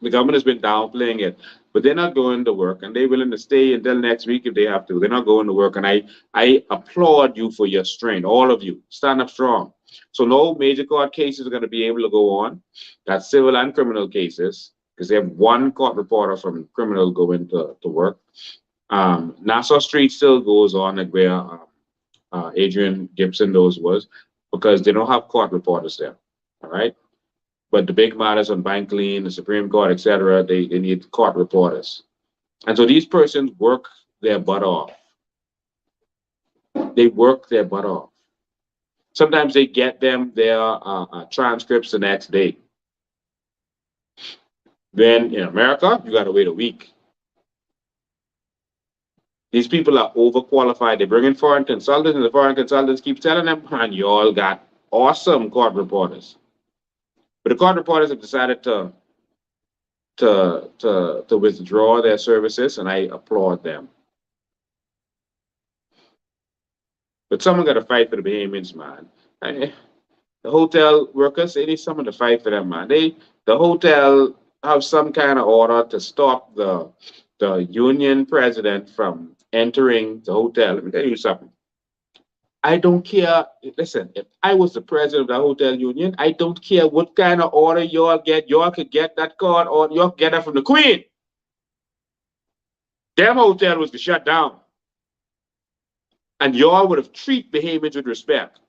The government has been downplaying it, but they're not going to work, and they're willing to stay until next week if they have to. They're not going to work, and I applaud you for your strength, all of you. Stand up strong. So no major court cases are going to be able to go on. That's civil and criminal cases because they have one court reporter from criminal going to work. Nassau Street still goes on, like where Adrian Gibson those was, because they don't have court reporters there. All right. But the big matters on Bank Lane, the Supreme Court, etc., they need court reporters. And so these persons work their butt off. They work their butt off. Sometimes they get them their transcripts the next day. Then in America, you got to wait a week. These people are overqualified. They bring in foreign consultants, and the foreign consultants keep telling them, man, you all got awesome court reporters. But the court reporters have decided to withdraw their services, and I applaud them. But someone got to fight for the Bahamians, man. The hotel workers, they need someone to fight for them, man. The hotel have some kind of order to stop the union president from entering the hotel. Let me tell you something. I don't care. Listen, if I was the president of the hotel union, I don't care what kind of order y'all get. Y'all could get that card or y'all get that from the Queen. Them hotel was to shut down. And y'all would have treated Bahamians with respect.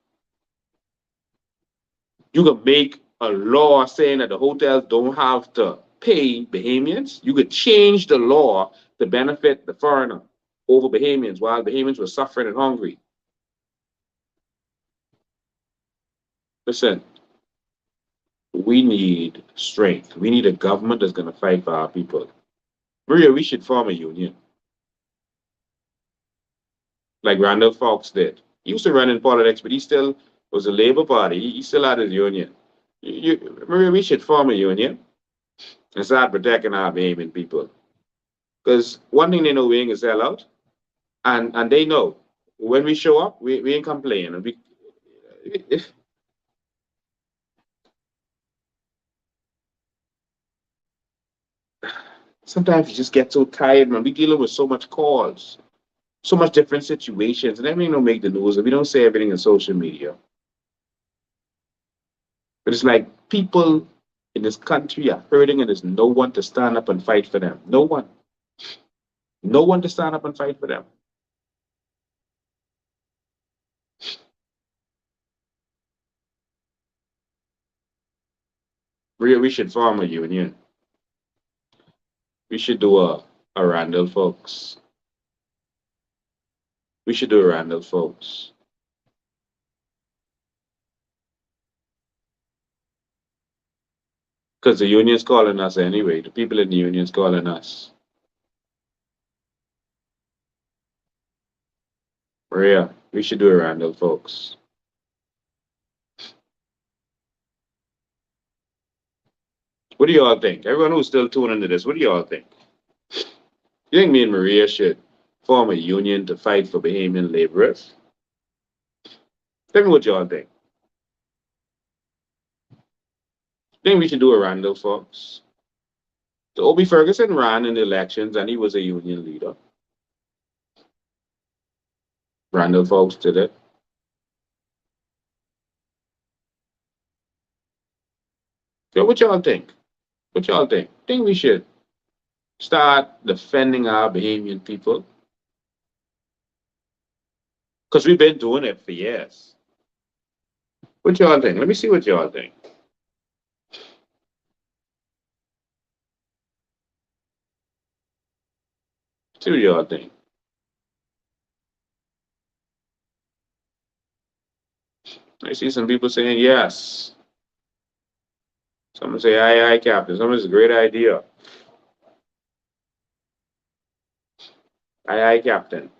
You could make a law saying that the hotels don't have to pay Bahamians. You could change the law to benefit the foreigner over Bahamians while Bahamians were suffering and hungry. Listen, we need strength. We need a government that's going to fight for our people. Maria, we should form a union. Like Randolph Fox did. He used to run in politics, but he still was a Labour Party. He still had his union. Maria, we should form a union and start protecting our Bahamian people. Because one thing they know, we ain't gonna sell out. And they know when we show up, we ain't complaining. And sometimes you just get so tired, man. We dealing with so much calls, so much different situations, and everything don't make the news, and we don't say everything in social media. But it's like people in this country are hurting, and there's no one to stand up and fight for them. No one. No one to stand up and fight for them. We should form a union. We should do a Randall folks. We should do a Randall folks. Because the union's calling us anyway. The people in the union's calling us. Maria, we should do a Randall folks. What do you all think? Everyone who's still tuning into this, what do you all think? You think me and Maria should form a union to fight for Bahamian laborers? Tell me what you all think. Think we should do a Randall folks? So Obie Ferguson ran in the elections and he was a union leader. Randall folks did it. So what y'all think? What y'all think? Think we should start defending our Bahamian people? Because we've been doing it for years. What y'all think? Let me see what y'all think. See what y'all think. I see some people saying yes. Someone say, aye, aye, Captain. Someone says, a great idea. Aye, aye, Captain.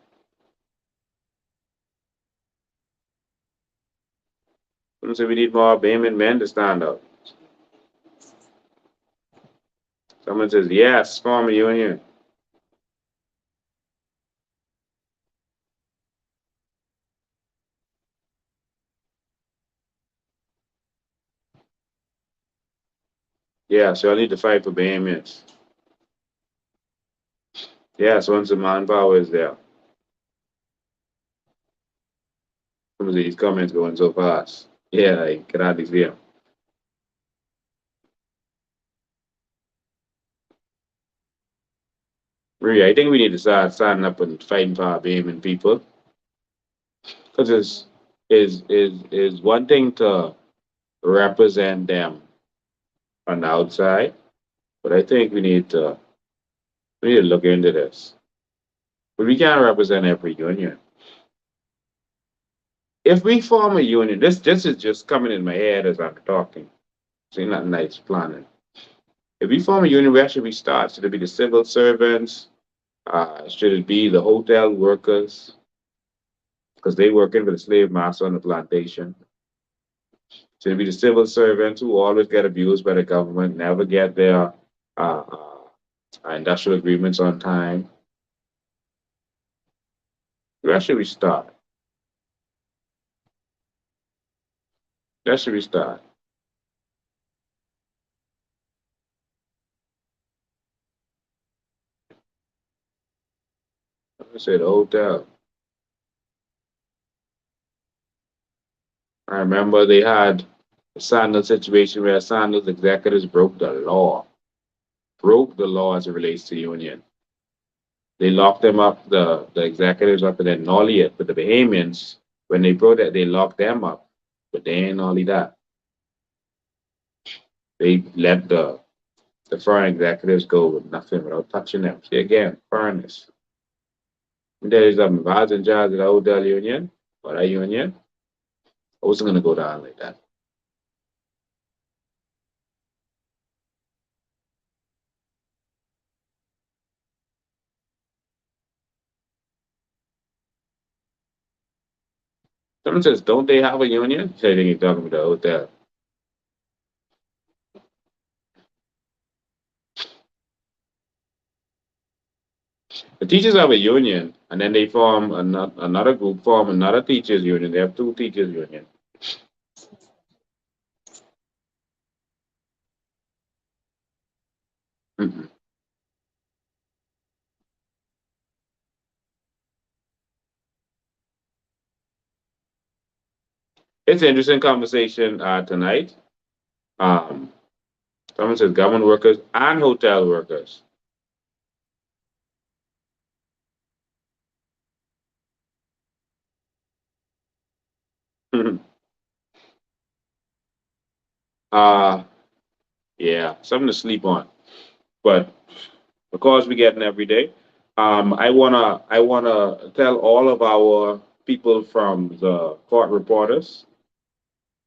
Someone say, we need more Bahamian men to stand up. Someone says, yes, form a union. Yeah, so I need to fight for Bahamians. Yeah, so once the manpower is there. Some of these comments going so fast. Yeah, I can hardly see them. Really, I think we need to start standing up and fighting for our Bahamian people. Because is one thing to represent them on the outside, but I think we need to look into this. But we can't represent every union. If we form a union, this is just coming in my head as I'm talking. See, not nice planning. If we form a union, where should we start? Should it be the civil servants? Should it be the hotel workers? Because they working for the slave master on the plantation. Should it be the civil servants who always get abused by the government, never get their industrial agreements on time? Where should we start? Where should we start? I say the hotel. I remember they had a Sandals situation where Sandals executives broke the law. Broke the law as it relates to union. They locked them up, the executives up, and then nolly it. But the Bahamians, when they broke that, they locked them up. But they ain't nolly that. They let the foreign executives go with nothing without touching them. See again, foreigners. There is if I was in charge of the hotel union or that union, I wasn't gonna go down like that. Someone says, don't they have a union? I think you're talking about the hotel. The teachers have a union, and then they form another group, form another teachers union. They have two teachers union. Mm-hmm. It's an interesting conversation tonight. Someone says government workers and hotel workers. Yeah, something to sleep on. But because we're getting every day, I wanna tell all of our people from the court reporters.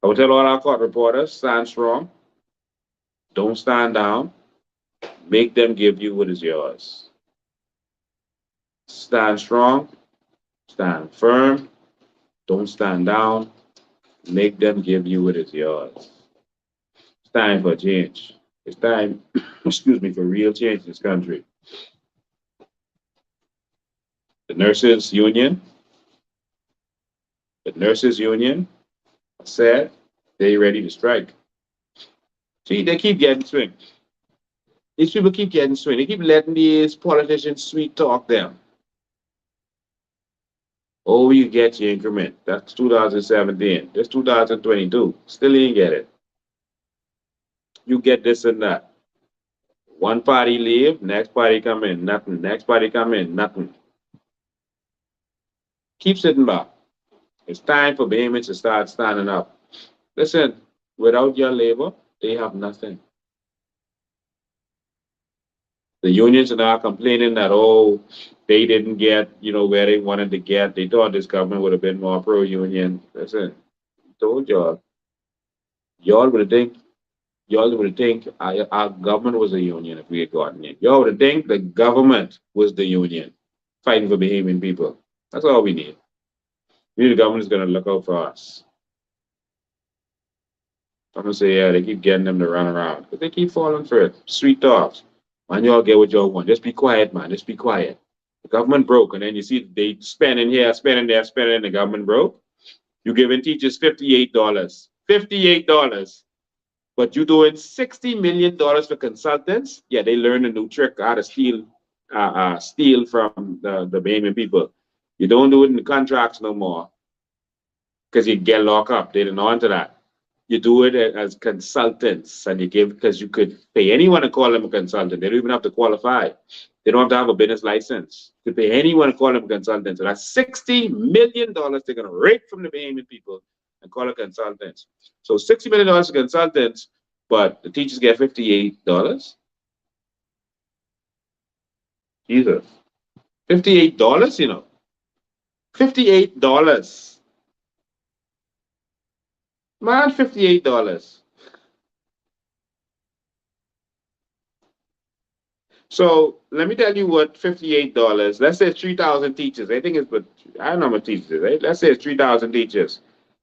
I will tell all our court reporters, stand strong. Don't stand down. Make them give you what is yours. Stand strong. Stand firm. Don't stand down. Make them give you what is yours. It's time for change. It's time, excuse me, for real change in this country. The nurses union said they ready to strike. See, they keep getting swing. These people keep getting swing. They keep letting these politicians sweet talk them. Oh, you get your increment. That's 2017. That's 2022. Still ain't get it. You get this and that. One party leave, next party come in, nothing. Next party come in, nothing. Keep sitting back. It's time for Bahamians to start standing up. Listen, without your labor, they have nothing. The unions are now complaining that, oh, they didn't get, where they wanted to get. They thought this government would have been more pro-union. Listen, I told y'all would have think our government was a union if we had gotten in. Y'all would have think the government was the union fighting for Bahamian people. That's all we need. We need the government is going to look out for us. I'm going to say, yeah, they keep getting them to run around because they keep falling for it. Sweet talks. Man, y'all get what y'all want. Just be quiet, man. Just be quiet. The government broke, and then you see they spending here, spending there, spending, the government broke. You giving teachers $58. $58. But you doing $60 million for consultants? Yeah, they learn a new trick how to steal from the Bahamian people. You don't do it in the contracts no more because you get locked up. They didn't on to that. You do it as consultants, and you give because you could pay anyone to call them a consultant. They don't even have to qualify. They don't have to have a business license. You could pay anyone to call them a consultant. So that's $60 million they're going to rape from the Bahamian people and call it consultants. So $60 million to consultants, but the teachers get $58. Jesus. $58, you know. $58. Man, $58. So let me tell you what $58. Let's say it's 3,000 teachers. I think it's, but I don't know how many teachers, right? Let's say it's 3,000 teachers.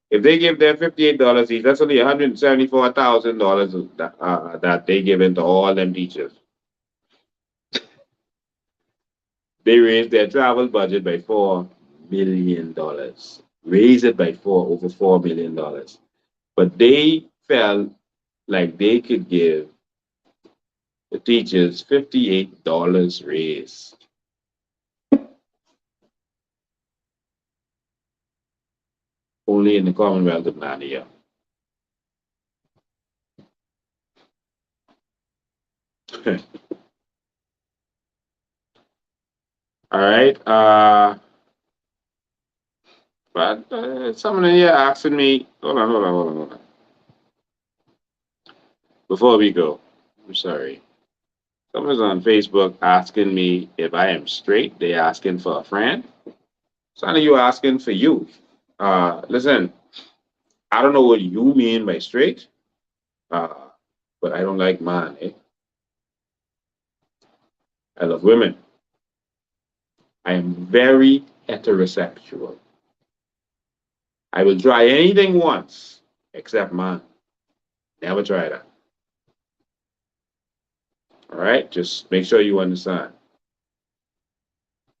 If they give them $58 each, that's only $174,000 that they give into all them teachers. They raised their travel budget by $4 million. Raise it by over $4 million. But they felt like they could give the teachers $58 raise. Only in the Commonwealth of Nadia. All right. But someone here asking me, hold on. Before we go, I'm sorry. Someone's on Facebook asking me if I am straight. They asking for a friend. Some of you asking for you. Listen, I don't know what you mean by straight, but I don't like man. I love women. I am very heterosexual. I will try anything once except man. Never try that. All right, just make sure you understand.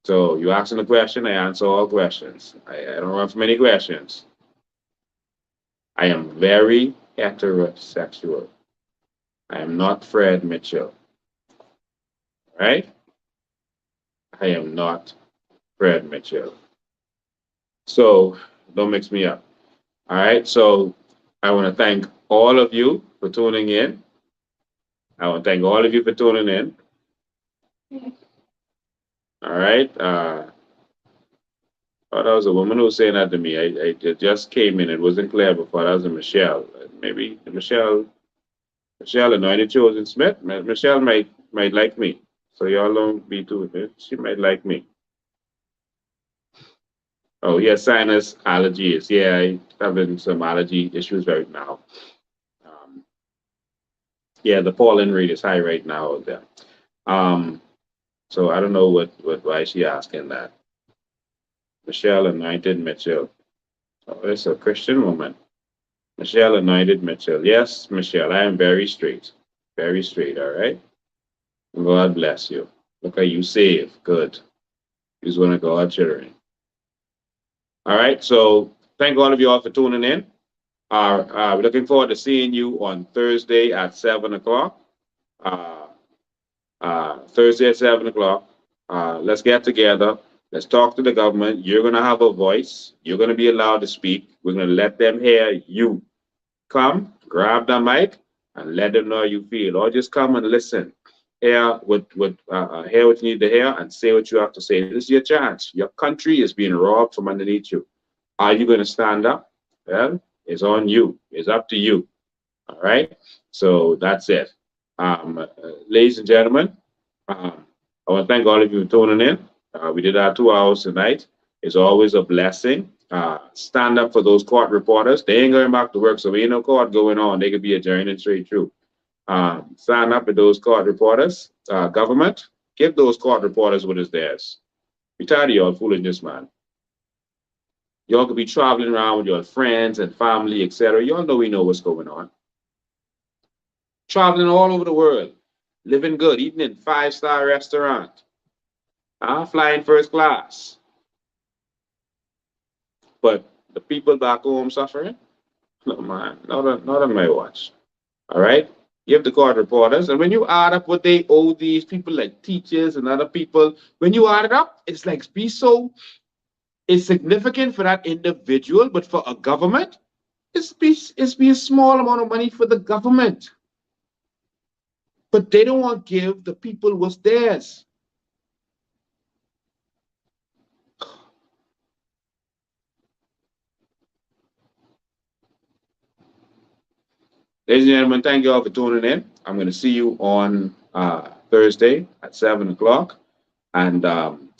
So you asking a question, I answer all questions. I don't run from many questions. I am very heterosexual. I am not Fred Mitchell. All right? I am not Fred Mitchell. So don't mix me up. All right, so I want to thank all of you for tuning in. I want to thank all of you for tuning in. All right. Oh, that was a woman who was saying that to me. I just came in. It wasn't clear before. That was a Michelle. Maybe Michelle anointed chosen Smith. Michelle might like me. So y'all don't be too. She might like me. Oh, yeah, sinus allergies. Yeah, I'm having some allergy issues right now. Yeah, the pollen rate is high right now out there. So I don't know why she asking that. Michelle anointed Mitchell. Oh, it's a Christian woman. Michelle anointed Mitchell. Yes, Michelle, I am very straight. Very straight, all right? God bless you. Look at you saved. Good. He's one of God's children. All right, so thank all of you all for tuning in. We're looking forward to seeing you on Thursday at 7 o'clock. Thursday at 7 o'clock. Let's get together. Let's talk to the government. You're going to have a voice. You're going to be allowed to speak. We're going to let them hear you. Come, grab the mic, and let them know how you feel. Or just come and listen. Hear what you need to hear and say what you have to say. This is your chance. Your country is being robbed from underneath you. Are you going to stand up? Well, it's on you. It's up to you. All right? So that's it. Ladies and gentlemen, I want to thank all of you for tuning in. We did our 2 hours tonight. It's always a blessing. Stand up for those court reporters. They ain't going back to work, so ain't no court going on. They could be adjourning straight through. Stand up for those court reporters. Government, give those court reporters what is theirs. We tired of y'all foolishness, man. Y'all could be traveling around with your friends and family, etc. Y'all know we know what's going on. Traveling all over the world, living good, eating in 5-star restaurant, flying first class. But the people back home suffering? No, man, not on my watch. All right? Give the court reporters. And when you add up what they owe these people, like teachers and other people, when you add it up, it's like it's significant for that individual, but for a government, it's be a small amount of money for the government. But they don't want to give the people what's theirs. Ladies and gentlemen, thank you all for tuning in. I'm going to see you on Thursday at 7 o'clock. And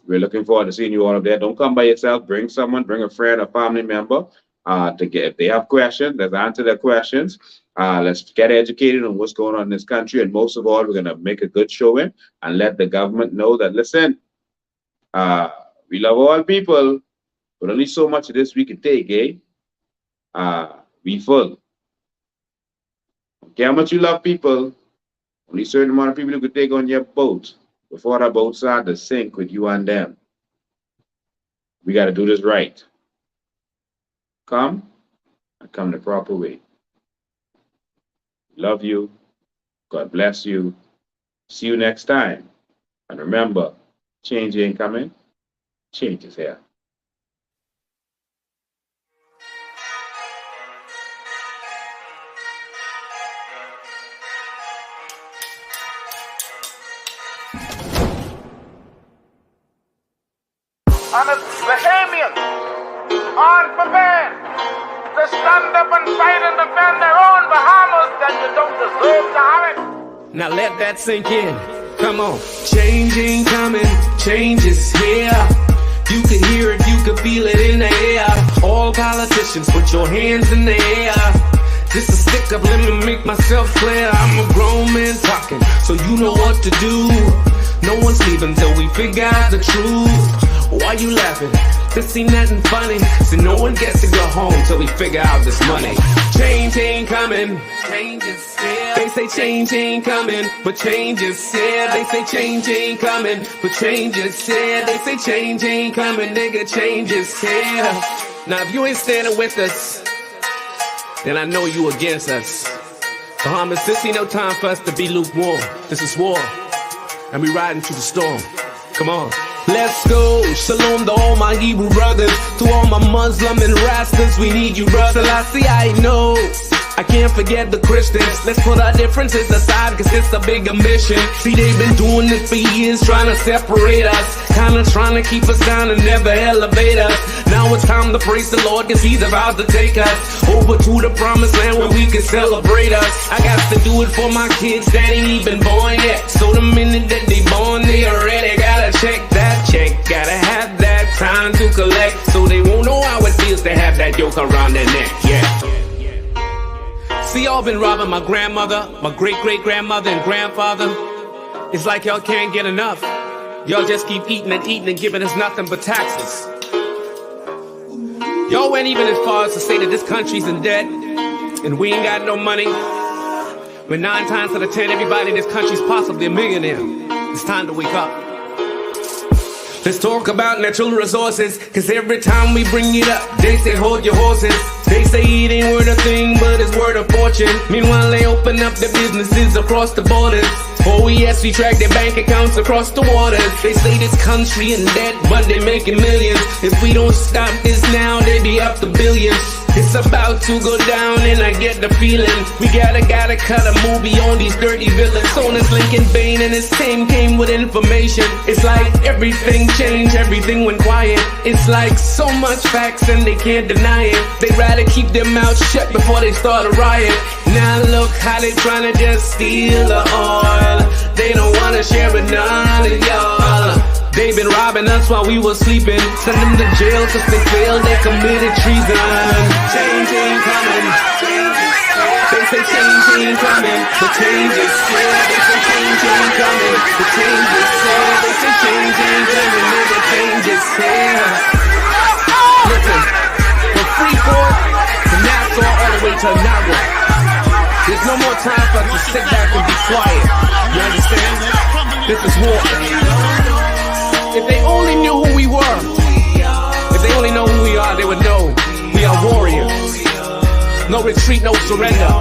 we're looking forward to seeing you all up there. Don't come by yourself. Bring someone, bring a friend, a family member if they have questions, let's answer their questions. Let's get educated on what's going on in this country. And most of all, we're going to make a good showing and let the government know that, listen, we love all people, but only so much of this we can take, eh? We full. Okay, how much you love people, only a certain amount of people you could take on your boat before that boat start to sink with you and them. We got to do this right. Come the proper way. Love you. God bless you. See you next time. And remember, change ain't coming. Change is here. And it's Bahamians on prepared to stand up and fight and defend their own Bahamas, then you don't deserve to have it. Now let that sink in. Come on. Change ain't coming, change is here. You can hear it, you can feel it in the air. All politicians, put your hands in the air. Just a stick up, let me make myself clear. I'm a grown man talking, so you know what to do. No one's leaving till we figure out the truth. Why you laughing? This ain't nothing funny. So no one gets to go home till we figure out this money. Change ain't coming. Change is here. They say change ain't coming, but change is here. They say change ain't coming, but change is here. They say change ain't coming, nigga, change is here. Now if you ain't standing with us, then I know you against us. Bahamas, this ain't no time for us to be lukewarm. This is war, and we riding through the storm. Come on. Let's go. Shalom to all my Hebrew brothers, to all my Muslim and Rastas, we need you, brother. I know I can't forget the Christians. Let's put our differences aside, cause it's a bigger mission. See, they've been doing it for years, trying to separate us, kinda trying to keep us down and never elevate us. Now it's time to praise the Lord, cause he's about to take us over to the promised land where we can celebrate us. I got to do it for my kids that ain't even born yet, so the minute that they born, they already gotta check that check. Gotta have that time to collect, so they won't know how it feels to have that yoke around their neck, yeah. See, y'all been robbing my grandmother, my great-great-grandmother and grandfather. It's like y'all can't get enough. Y'all just keep eating and eating and giving us nothing but taxes. Y'all went even as far as to say that this country's in debt and we ain't got no money. When 9 times out of 10, everybody in this country's possibly a millionaire. It's time to wake up. Let's talk about natural resources, cause every time we bring it up, they say hold your horses. They say it ain't worth a thing, but it's worth a fortune. Meanwhile, they open up their businesses across the borders. Oh yes, we track their bank accounts across the waters. They say this country in debt, but they making millions. If we don't stop this now, they be up to billions. It's about to go down and I get the feeling we gotta cut a movie on these dirty villains. On this Lincoln Bain and his team came with information. It's like everything changed, everything went quiet. It's like so much facts and they can't deny it. They rather keep their mouths shut before they start a riot. Now look how they trying to just steal the oil. They don't wanna share with none of y'all. They've been robbing us while we were sleeping. Send them to jail cause they failed, they committed treason. Change ain't coming. They say change ain't coming, but change is here. They say change ain't coming, but change is here. They say change ain't coming, nigga, change is here. Listen, from Freeport to Nassau all the way to Nagua, there's no more time for us to sit back and be quiet. You understand? This is war. If they only knew who we were, if they only know who we are, they would know we are warriors. No retreat, no surrender.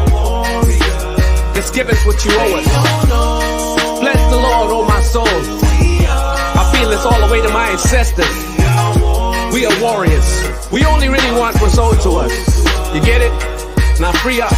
Just give us what you owe us. Bless the Lord, oh my soul. I feel this all the way to my ancestors. We are warriors. We only really want what's owed to us. You get it? Now free up.